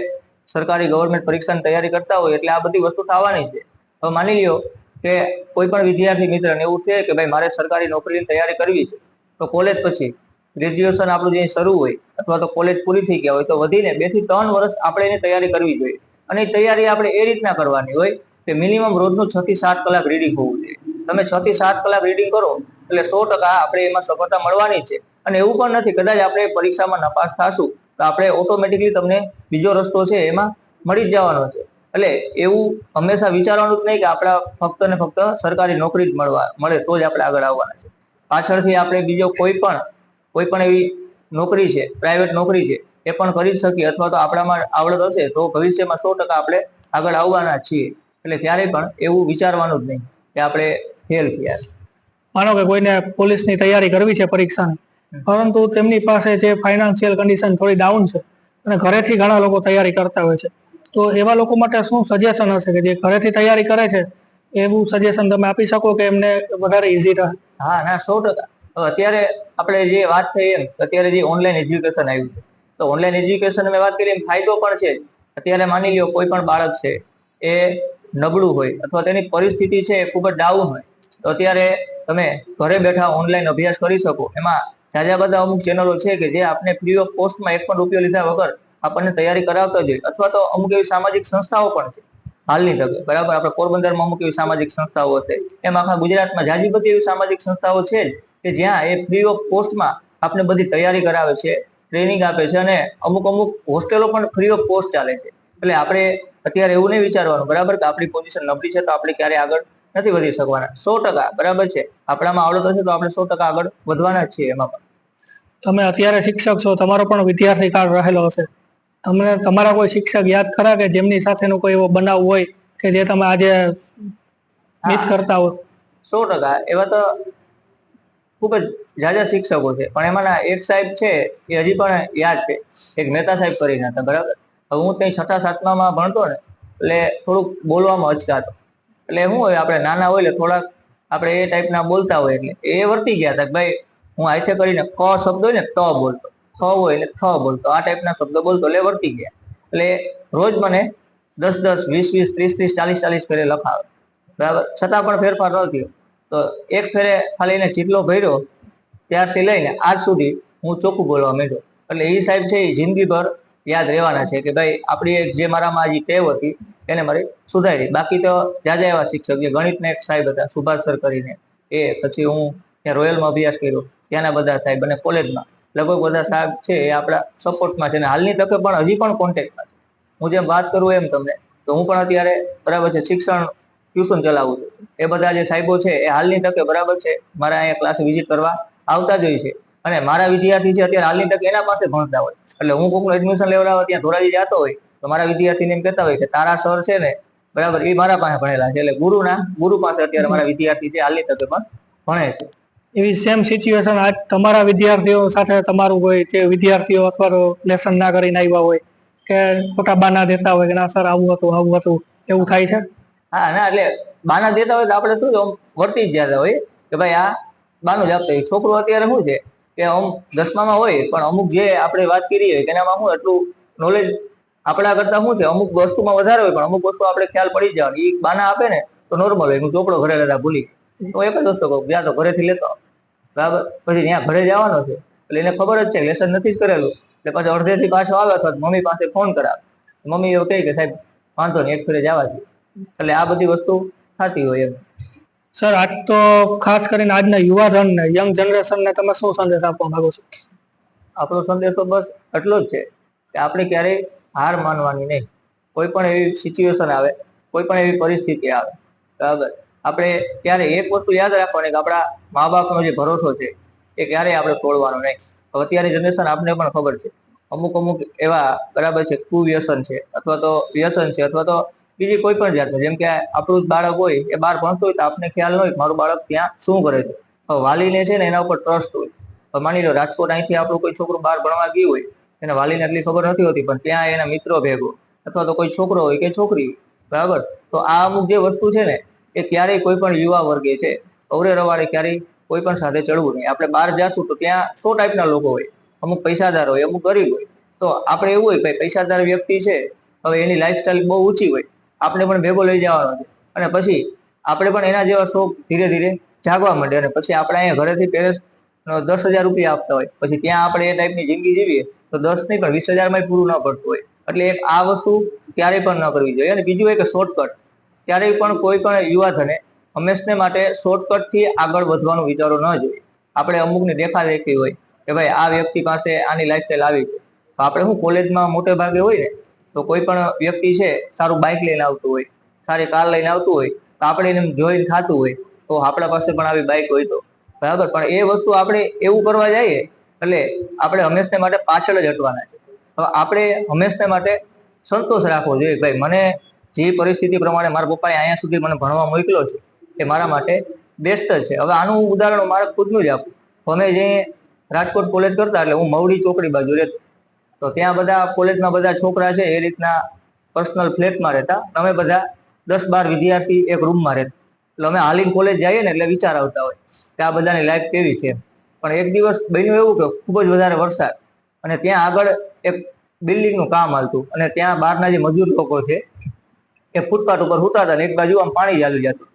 સરકારી ગવર્મેન્ટ પરીક્ષાની તૈયારી કરતા હોય એટલે આ બધી વસ્તુ થવાની છે. હવે માની લ્યો કે કોઈ પણ વિદ્યાર્થી મિત્રને એવું છે કે ભાઈ મારે સરકારી નોકરીની તૈયારી કરવી છે, તો કોલેજ પછી ગ્રેજ્યુએશન આપણું જે શરૂ હોય અથવા તો કોલેજ પૂરી થઈ ગયા હોય તો વધીને 2 થી 3 વર્ષ આપણે એની તૈયારી કરવી જોઈએ. અને એ તૈયારી આપણે એ રીતના કરવાની હોય કે મિનિમમ રોજનું 6 થી 7 કલાક રીડિંગ હોવું જોઈએ. તમે 6 થી 7 કલાક રીડિંગ કરો એટલે 100% આપણે એમાં સફળતા મળવાની છે. અને એવું પણ નથી કદાચ આપણે પરીક્ષામાં નપાસ થાશું તો આપણે ઓટોમેટિકલી તમને બીજો રસ્તો છે એમાં મળી જ જવાનો છે. એટલે એવું હંમેશા વિચારવાનું જ નહીં કે આપણા ફક્ત ને ફક્ત સરકારી નોકરી જ મળે તો જ આપણે આગળ આવવાના છે. પાછળથી આપણે બીજો કોઈ પણ એવી નોકરી છે, પ્રાઇવેટ નોકરી છે એ પણ કરી શકીએ અથવા તો આપણામાં આવડત હશે તો ભવિષ્યમાં 100% આપણે આગળ આવવાના છીએ. એટલે ક્યારેય પણ એવું વિચારવાનું જ નહીં કે આપણે ફેલ થયા. માનો કે કોઈને પોલીસની તૈયારી કરવી છે પરીક્ષાની, પરંતુ તેમની પાસે જે ફાઇનાન્શિયલ કન્ડિશન થોડી ડાઉન છે અને ઘરેથી ઘણા લોકો તૈયારી કરતા હોય છે, તો એવા લોકો માટે શું સજેશન હશે કે જે ઘરેથી તૈયારી કરે છે, એવું સજેશન તમે આપી શકો કે એમને વધારે ઈઝી રહે? હા ના, 100%. અત્યારે આપણે જે વાત થઈ એમ, અત્યારે જે ઓનલાઈન એજ્યુકેશન આવ્યું છે, તો ઓનલાઈન એજ્યુકેશન અમે વાત કરીએ એમ ફાયદો પણ છે. અત્યારે માની લ્યો કોઈ પણ બાળક છે એ નબળું હોય અથવા તેની પરિસ્થિતિ છે એ ખૂબ જ ડાઉન હોય, તો અત્યારે તમે ઘરે બેઠા ઓનલાઈન અભ્યાસ કરી શકો. એમાં જાજા બધા અમુક ચેનલો છે કે જે આપણે ફ્રી ઓફ કોસ્ટમાં એક પણ રૂપિયો લીધા વગર આપણને તૈયારી કરાવતા જ હોય. અથવા તો અમુક એવી સામાજિક સંસ્થાઓ પણ છે હાલની તકે, બરાબર. આપણે પોરબંદરમાં અમુક એવી સામાજિક સંસ્થાઓ છે, એમ આખા ગુજરાતમાં જાજી બધી એવી સામાજિક સંસ્થાઓ છે કે જ્યાં એ ફ્રી ઓફ કોસ્ટમાં આપણે બધી તૈયારી કરાવે છે, ટ્રેનિંગ આપે છે, અને અમુક હોસ્ટેલો પણ ફ્રી ઓફ કોસ્ટ ચાલે છે. એટલે આપણે અત્યારે એવું નહીં વિચારવાનું, બરાબર, કે આપણી પોઝિશન નબળી છે તો આપણે ક્યારે આગળ નથી વધી શકવાના. 100%, બરાબર છે. આપણામાં આવડત હશે તો આપણે 100% આગળ વધવાના જ છીએ એમાં પણ. તમે અત્યારે શિક્ષક છો, તમારો પણ વિદ્યાર્થી કાળ રહેલો હશે. તમને તમારા કોઈ શિક્ષક યાદ ખરા કે જેમની સાથેનો કોઈ એવો બનાવ હોય કે જે તમે આજે મિસ કરતા હો? 100%. એવા તો ખૂબ જ જાજા શિક્ષકો છે, પણ એમાંના એક સાહેબ છે એ હજી પણ યાદ છે. એક મહેતા સાહેબ કરીને હતા, બરાબર. હવે હું ત્યાં 6ઠા-7મામાં ભણતો ને, એટલે થોડુંક બોલવામાં અચકાતો. એટલે શું હોય, આપણે નાના હોય એટલે થોડાક આપણે એ ટાઈપના બોલતા હોય, એટલે એ વર્તી ગયા હતા કે ભાઈ હું આઈસે કરીને ક શબ્દ હોય ને ત બોલતો, થ હોય એટલે થ બોલતો, આ ટાઈપના શબ્દ બોલતો, એટલે વર્તી ગયા. એટલે રોજ મને 10-10, 20-20, 30-30, 40-40 ફેરે લખાવે, બરાબર. છતાં પણ ફેરફાર ન થયો. તો એક ફેરે ખાલી એને ચીટલો ભર્યો ત્યારથી લઈને આજ સુધી હું ચોખ્ખું બોલવા માંડ્યો. એટલે એ સાહેબ છે એ જિંદગીભર યાદ રહેવાના છે કે ભાઈ આપણી એક જે મારામાં જે ટેવ હતી એને મારી સુધારી. બાકી તો જાજા એવા શિક્ષક, જે ગણિતના એક સાહેબ હતા સુભાષ સર કરીને, એ પછી હું ત્યાં રોયલમાં અભ્યાસ કર્યો, ત્યાંના બધા સાહેબ, અને કોલેજમાં લગભગ બધા સાહેબ છે એ આપણા સપોર્ટમાં છે, અને હાલની તકે પણ હજી પણ કોન્ટેક્ટમાં છે. હું જેમ વાત કરું એમ તમને, તો હું પણ અત્યારે, બરાબર છે, શિક્ષણ ટ્યુશન ચલાવું છું. એ બધા જે સાહેબો છે એ હાલની તકે, બરાબર છે, મારા અહીંયા ક્લાસ વિઝિટ કરવા આવતા જ હોય છે. અને મારા વિદ્યાર્થી છે અત્યારે હાલની તકે એના પાસે ભણતા હોય. એટલે હું કોઈકનું એડમિશન લેવડાવવા ત્યાં ધોરાજી જતો હોય તો મારા વિદ્યાર્થીને એમ કહેતા હોય કે તારા સર છે ને, બરાબર, એ મારા પાસે ભણેલા છે. એટલે ગુરુ પાસે અત્યારે મારા વિદ્યાર્થી છે હાલની તકે પણ ભણે છે. એવી સેમ સિચ્યુએશન આજ તમારા વિદ્યાર્થીઓ સાથે તમારું કોઈ જે વિદ્યાર્થીઓ અથવા તો લેસન ના કરીને આવ્યા હોય કે ખોટા બાના દેતા હોય કે ના સર આવું હતું, એવું થાય છે? હા ના, એટલે બાના દેતા હોય તો આપણે શું વર્તી જ જતા હોય કે ભાઈ આ બાનું જ આપતા હોય. છોકરો અત્યારે શું છે કે આમ 10મામાં હોય પણ અમુક જે આપણે વાત કરી હોય એનામાં શું એટલું નોલેજ આપણા કરતા શું છે, અમુક વસ્તુમાં વધારે હોય પણ અમુક વસ્તુ આપણે ખ્યાલ પડી જવાની. એ બાના આપે ને તો નોર્મલ હોય, હું ચોપડો ઘરે લેતા ભૂલી, તો એક જ વસ્તુ કહું, જ્યાં તો ઘરેથી લેતો, બરાબર. પછી ત્યાં ઘરે જવાનો છે એટલે એને ખબર જ છે લેસન નથી જ કરેલું, એટલે પછી અડધેથી પાછો આવે અથવા મમ્મી પાસે ફોન કરાવે. મમ્મી એવું કહે કે સાહેબ વાંધો નહીં, એક ફેરે જવા દે. એટલે આ બધી વસ્તુ થતી હોય એમ. સર, આજ તો ખાસ કરીને આજના યુવાધનને, યંગ જનરેશનને તમે શું સંદેશ આપવા માંગો છો? આપણો સંદેશ તો બસ એટલો જ છે કે આપણે ક્યારેય હાર માનવાની નહીં. કોઈ પણ એવી સિચ્યુએશન આવે, કોઈ પણ એવી પરિસ્થિતિ આવે, બરાબર, આપણે ત્યારે એક વસ્તુ યાદ રાખવાની કે આપણા મા બાપનો જે ભરોસો છે એ ક્યારેય આપણે તોડવાનો નહીં. અત્યારે જનરેશન આપને પણ ખબર છે, અમુક એવા, બરાબર છે, કુવ્યસન છે અથવા તો વ્યસન છે અથવા તો બીજી કોઈ પણ જાતનું, જેમ કે આપણું જ બાળક હોય એ બહાર ભણતું હોય તો આપને ખ્યાલ ન હોય મારું બાળક ત્યાં શું કરે છે. વાલીને છે ને એના ઉપર ટ્રસ્ટ હોય. માની લો રાજકોટ અહીંથી આપણું કોઈ છોકરું બહાર ભણવા ગયું હોય, એને વાલીને એટલી ખબર નથી હોતી, પણ ત્યાં એના મિત્રો ભેગો અથવા તો કોઈ છોકરો હોય કે છોકરી, બરાબર, તો આ અમુક જે વસ્તુ છે ને એ ક્યારેય કોઈ પણ યુવા વર્ગે છે અવરે રવાડે ક્યારેય કોઈ પણ સાથે ચડવું નહીં. આપણે બહાર જશું તો ત્યાં 100 ટાઈપના લોકો હોય, અમુક પૈસાદાર હોય, અમુક ગરીબ હોય. તો આપણે એવું હોય કે પૈસાદાર વ્યક્તિ છે, હવે એની લાઈફસ્ટાઈલ બહુ ઊંચી હોય, આપણે પણ ભેગો લઈ જવાનો છે, અને પછી આપણે પણ એના જેવા શોખ ધીરે ધીરે જાગવા માંડે, અને પછી આપણે અહીંયા ઘરેથી પેરેન્ટ્સ 10,000 રૂપિયા આપતા હોય, પછી ત્યાં આપણે એ ટાઈપની જિંદગી જીવીએ તો 10 નહીં પણ 20,000 પૂરું ન પડતું હોય. એટલે એક આ વસ્તુ ક્યારેય પણ ન કરવી જોઈએ. અને બીજું એક શોર્ટકટ, ક્યારેય પણ કોઈ પણ યુવાધને હંમેશને માટે શોર્ટકટથી આગળ વધવાનું વિચારો ન જોઈએ. આપણે અમુકની દેખાદેખી હોય કે ભાઈ આ વ્યક્તિ પાસે આની લાઈફસ્ટાઈલ આવી છે, તો આપણે શું કોલેજમાં મોટે ભાગે હોય ને, તો કોઈ પણ વ્યક્તિ છે સારું બાઇક લઈને આવતું હોય, સારી કાર લઈને આવતું હોય, તો આપણે એને જોઈને થતું હોય તો આપણા પાસે પણ આવી બાઇક હોય તો, બરાબર, પણ એ વસ્તુ આપણે એવું કરવા જઈએ એટલે આપણે હંમેશા માટે પાછળ જ હટવાના છે. હવે આપણે હંમેશા માટે સંતોષ રાખવો જોઈએ. ભાઈ મને જે પરિસ્થિતિ પ્રમાણે મારા પપ્પાએ અહીંયા સુધી મને ભણવા મોકલ્યો છે એ મારા માટે બેસ્ટ જ છે. હવે આનું ઉદાહરણ મારે ખુદનું જ આપું. અમે જે રાજકોટ કોલેજ કરતા, એટલે હું મવડી ચોકડી બાજુ રહેતો. તો ત્યાં બધા કોલેજમાં બધા છોકરા છે એ રીતના પર્સનલ ફ્લેટમાં રહેતા. અમે બધા 10-12 વિદ્યાર્થી એક રૂમમાં રહેતા. એટલે અમે હાલીને કોલેજ જઈએ ને એટલે વિચાર આવતા હોય કે આ બધાની લાઈફ કેવી છે. પણ એક દિવસ બન્યું એવું કે ખૂબ જ વધારે વરસાદ, અને ત્યાં આગળ એક બિલ્ડિંગનું કામ હાલતું, અને ત્યાં બહારના જે મજૂર લોકો છે એ ફૂટપાથ ઉપર સૂતા હતા, ને એક બાજુ આમ પાણી ચાલી જતું.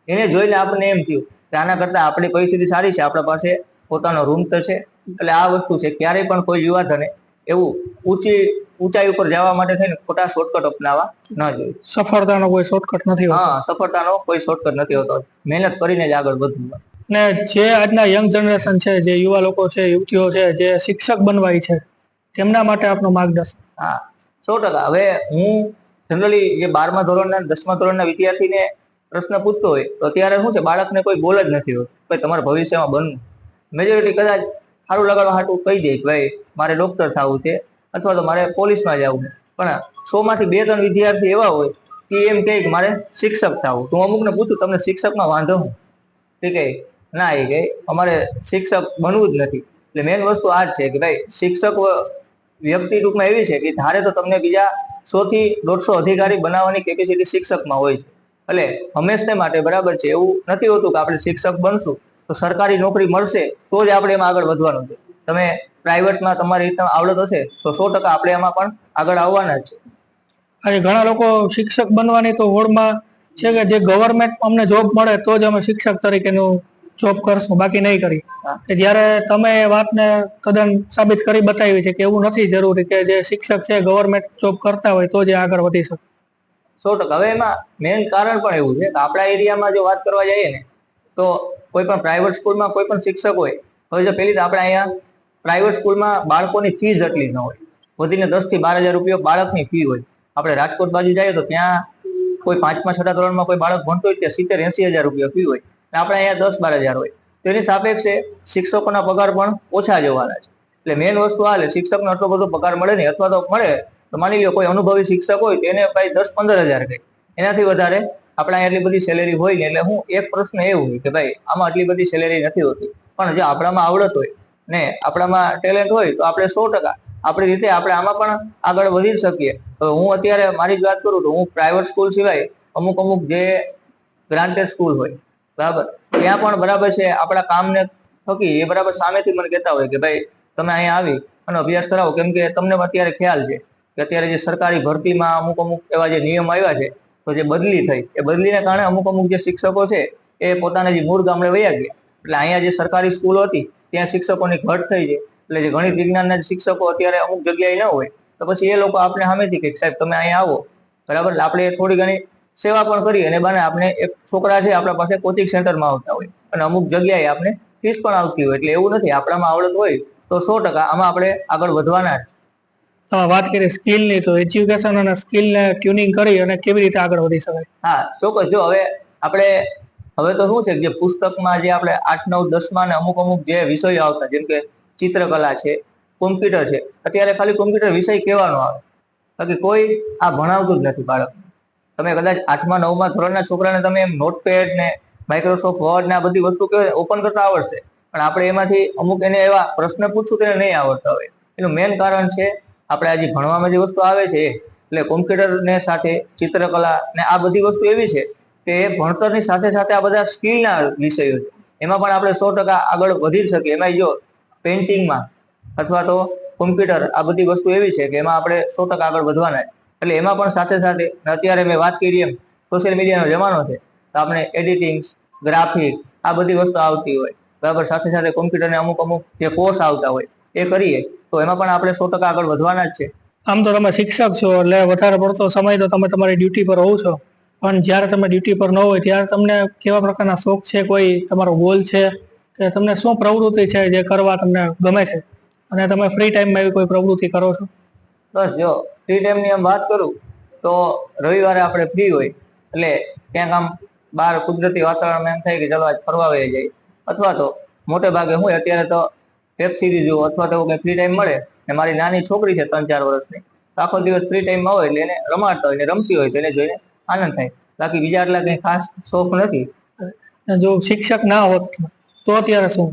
એને જોઈને આપણને એમ થયું કે આના કરતા આપણી પરિસ્થિતિ સારી છે, આપણા પાસે પોતાનો રૂમ તો છે. એટલે આ વસ્તુ છે, ક્યારેય પણ કોઈ યુવાધને એવું ઊંચાઈ ઉપર જવા માટે થઈને ખોટા શોર્ટકટ અપનાવવા ન જોઈએ. સફળતાનો કોઈ શોર્ટકટ નથી હોતો. હા, સફળતાનો કોઈ શોર્ટકટ નથી હોતો. મહેનત કરીને જ આગળ વધવું. ને જે આજના યંગ જનરેશન છે, જે યુવા લોકો છે, યુવતીઓ છે, જે શિક્ષક બનવાય છે, તેમના માટે આપનું માર્ગદર્શન. હા, 100%. હવે હું જનરલી જે 12મા ધોરણના 10મા ધોરણના વિદ્યાર્થીને પ્રશ્ન પૂછતો હોય તો અત્યારે શું છે, બાળકને કોઈ બોલ જ નથી હોતું ભાઈ તમારે ભવિષ્યમાં બનવું. મેજોરિટી કદાચ સારું લગાડવા હાટું કહી દે કે ભાઈ મારે ડોક્ટર થવું છે, અથવા તો મારે પોલીસમાં જવું. પણ 100માંથી 2-3 વિદ્યાર્થી એવા હોય કે એમ કહે કે મારે શિક્ષક થવું. તો હું અમુકને પૂછું તમને શિક્ષકમાં વાંધો હું? તે કહે ના, એ કહે અમારે શિક્ષક બનવું જ નથી. એટલે મેઇન વસ્તુ આ જ છે કે ભાઈ શિક્ષક વ્યક્તિ ટૂંકમાં એવી છે કે ધારે તો તમને બીજા 100-150 અધિકારી બનાવવાની કેપેસિટી શિક્ષકમાં હોય છે. એટલે હંમેશા માટે બરાબર છે, એવું નથી હોતું કે આપણે શિક્ષક બનશું તો સરકારી નોકરી મળશે તો જ આપણે એમાં આગળ વધવાનું છે. તમે પ્રાઇવેટમાં તમારી રીતના આવડત હશે તો 100% આપણે એમાં પણ આગળ આવવાના જ છે. આજે ઘણા લોકો શિક્ષક બનવાની તો હોડમાં છે કે જે ગવર્મેન્ટ અમને જોબ મળે તો જ અમે શિક્ષક તરીકેનું જોબ કરશું, બાકી નહીં કરી. કે જ્યારે તમે વાતને તદ્દન સાબિત કરી બતાવી છે કે એવું નથી જરૂરી કે જે શિક્ષક છે ગવર્મેન્ટ જોબ કરતા હોય તો જ આગળ વધી શકે. 100%. હવે એમાં મેઇન કારણ પણ એવું છે કે આપણા એરિયામાં જો વાત કરવા જઈએ ને તો કોઈ પણ પ્રાઇવેટ સ્કૂલમાં કોઈ પણ શિક્ષક હોય, હવે જો પેલી તો આપણે અહીંયા પ્રાઇવેટ સ્કૂલમાં બાળકોની ફીસ એટલી ન હોય, વધીને 10,000 થી 12,000 રૂપિયા બાળકની ફી હોય. આપણે રાજકોટ બાજુ જઈએ તો ત્યાં કોઈ 5મા-6મા ધોરણમાં કોઈ બાળક ભણતો હોય ત્યાં 70,000-80,000 રૂપિયા ફી હોય, આપણે અહીંયા 10-12,000 હોય. તેની સાપેક્ષે શિક્ષકોના પગાર પણ ઓછા જવાના છે. એટલે મેઇન વસ્તુ આ છે, શિક્ષકનો આટલો બધો પગાર મળે નહીં, અથવા તો મળે તો માની લો કોઈ અનુભવી શિક્ષક હોય તો એને ભાઈ 10-15,000 કહે, એનાથી વધારે આપણા એટલી બધી સેલેરી હોય ને. એટલે હું એક પ્રશ્ન એવું હોય કે ભાઈ આમાં આટલી બધી સેલેરી નથી હોતી, પણ જો આપણામાં આવડત હોય ને આપણામાં ટેલેન્ટ હોય તો આપણે 100% આપણી રીતે આપણે આમાં પણ આગળ વધી શકીએ. તો હું અત્યારે મારી જ વાત કરું તો હું પ્રાઇવેટ સ્કૂલ સિવાય અમુક જે ગ્રાન્ટેડ સ્કૂલ હોય બરાબર, ત્યાં પણ બરાબર છે આપણા કામને થકી એ બરાબર સામેથી મને કહેતા હોય કે ભાઈ તમે અહીંયા આવી અને અભ્યાસ કરાવો. કેમ કે તમને અત્યારે ખ્યાલ છે કે અત્યારે જે સરકારી ભરતીમાં અમુક એવા જે નિયમ આવ્યા છે, તો જે બદલી થઈ એ બદલીને કારણે અમુક જે શિક્ષકો છે એ પોતાના જે મૂળ ગામડે વયા ગયા. એટલે અહીંયા જે સરકારી સ્કૂલો હતી ત્યાં શિક્ષકોની ઘટ થઈ છે. એટલે જે ગણિત વિજ્ઞાનના શિક્ષકો અત્યારે અમુક જગ્યાએ ન હોય તો પછી એ લોકો આપણે સામેથી કે સાહેબ તમે અહીંયા આવો બરાબર, આપણે થોડી ઘણી સેવા પણ કરીએ. અને બાને આપણે એક છોકરા છે આપણા પાસે કોચિંગ સેન્ટરમાં આવતા હોય અને અમુક જગ્યાએ આપણે ફીસ પણ આવતી હોય. એટલે એવું નથી, આપણામાં આવડત હોય તો 100% આમાં આપણે આગળ વધવાના જ. વાત કરીએ સ્કિલની, તો એજ્યુકેશન અને સ્કિલને ટ્યુનિંગ કરી અને કેવી રીતે આગળ વધી શકાય? હા, ચોક્કસ. જો હવે આપણે હવે તો શું છે કે જે પુસ્તકમાં જે આપણે 8, 9, 10માં ને અમુક જે વિષયો આવતા, જેમ કે ચિત્રકલા છે, કોમ્પ્યુટર છે, અત્યારે ખાલી કોમ્પ્યુટર વિષય કહેવાનો આવે, બાકી કોઈ આ ભણાવતું જ નથી બાળક. તમે કદાચ 8મા 9મા ધોરણના છોકરાને તમે એમ નોટપેડ ને માઇક્રોસોફ્ટ વર્ડ ને આ બધી વસ્તુ કહેવાય ઓપન કરતા આવડશે, પણ આપણે એમાંથી અમુક એને એવા પ્રશ્ન પૂછશું તો એને નહીં આવડતા હોય. એનું મેઇન કારણ છે આપણે આજે ભણવામાં જે વસ્તુ આવે છે એટલે કોમ્પ્યુટરને સાથે ચિત્રકલા ને આ બધી વસ્તુ એવી છે કે ભણતરની સાથે સાથે આ બધા સ્કિલના વિષયો છે, એમાં પણ આપણે 100% આગળ વધી શકીએ. એમાં જો પેઇન્ટિંગમાં અથવા તો કોમ્પ્યુટર આ બધી વસ્તુ એવી છે કે એમાં આપણે 100% આગળ વધવાના. એટલે એમાં પણ સાથે સાથે અત્યારે મેં વાત કરી એમ સોશિયલ મીડિયાનો જમાનો છે તો આપણે એડિટિંગ, ગ્રાફિક આ બધી વસ્તુ આવતી હોય બરાબર, સાથે સાથે કોમ્પ્યુટરને અમુક જે કોર્સ આવતા હોય એ કરીએ તો એમાં પણ આપણે 100% આગળ વધવાના જ છે. આમ તો તમે શિક્ષક છો એટલે વધારે પડતો સમય તો તમે તમારી ડ્યુટી પર હોવ છો, પણ જ્યારે તમે ડ્યુટી પર ન હોય ત્યારે તમને કેવા પ્રકારના શોખ છે, કોઈ તમારો ગોલ છે કે તમને શું પ્રવૃત્તિ છે જે કરવા તમને ગમે છે, અને તમે ફ્રી ટાઈમમાં એવી કોઈ પ્રવૃત્તિ કરો છો? બસ જો ફ્રી ટાઈમની એમ વાત કરું તો રવિવારે આપણે ફ્રી હોય એટલે ક્યાંક આમ બહાર કુદરતી વાતાવરણમાં એમ થાય કે ચલો આજ ફરવા વહી જાય, અથવા તો મોટે ભાગે હું અત્યારે તો વેબ સિરીઝ જોઉં, અથવા તો કંઈ ફ્રી ટાઈમ મળે ને મારી નાની છોકરી છે 3-4 વર્ષની, આખો દિવસ ફ્રી ટાઈમમાં હોય એટલે એને રમાડતા હોય ને રમતી હોય તો એને જોઈને આનંદ થાય. બાકી બીજા એટલા કંઈ ખાસ શોખ નથી. જો શિક્ષક ના હોત તો અત્યારે શું?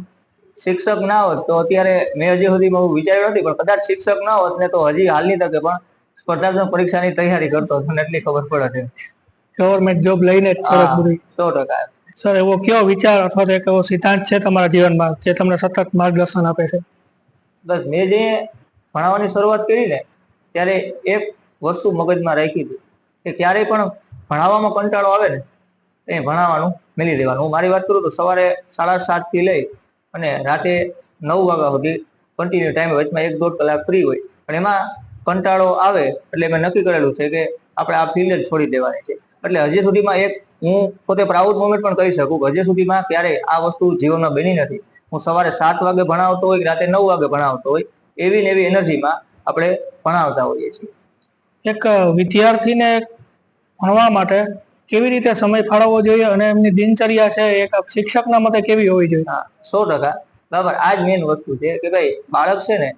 શિક્ષક ના હોત તો અત્યારે મેં હજી સુધીમાં હું વિચાર્યું નથી, પણ કદાચ શિક્ષક ના હોત ને તો હજી હાલની તકે પણ સ્પર્ધાત્મક પરીક્ષાની તૈયારી કરતો હતો, એટલી ખબર પડે છે. ગવર્મેન્ટ જોબ લઈને જ છે બધી. 100%. સર, એવો કયો વિચાર અથવા તો એક એવો સિદ્ધાંત છે તમારા જીવનમાં જે તમને સતત માર્ગદર્શન આપે છે? બસ મેં જે ભણાવવાની શરૂઆત કરી ને ત્યારે એક વસ્તુ મગજમાં રાખી હતી કે ક્યારેય પણ ભણાવવામાં કંટાળો આવે ને એ ભણાવવાનું મેલી દેવાનું. હું મારી વાત કરું તો સવારે 7:30 થી લઈ અને રાતે 9 વાગ્યા સુધી કન્ટિન્યુ ટાઈમ, વચમાં 1-1.5 કલાક ફ્રી હોય, પણ એમાં કંટાળો આવે એટલે મેં નક્કી કરેલું છે કે આપણે આ ફિલ્ડ જ છોડી દેવાની છે. એટલે હજી સુધીમાં એક હું પોતે પ્રાઉડ મોમેન્ટ પણ કહી શકું કે હજી સુધીમાં ક્યારેય આ વસ્તુ જીવનમાં બની નથી. હું સવારે 7 વાગે ભણાવતો હોય, રાતે 9 વાગે ભણાવતો હોય, એવી ને એવી એનર્જીમાં આપણે ભણાવતા હોઈએ છીએ. એક વિદ્યાર્થીને ભણવા માટે કેવી રીતે સમય ફાળવવો જોઈએ અને એમની દિનચર્યા છે એક શિક્ષકના મતે કેવી હોવી જોઈએ? હા, 100%. બરાબર. આ જ મેઇન વસ્તુ છે કે ભાઈ બાળક છે ને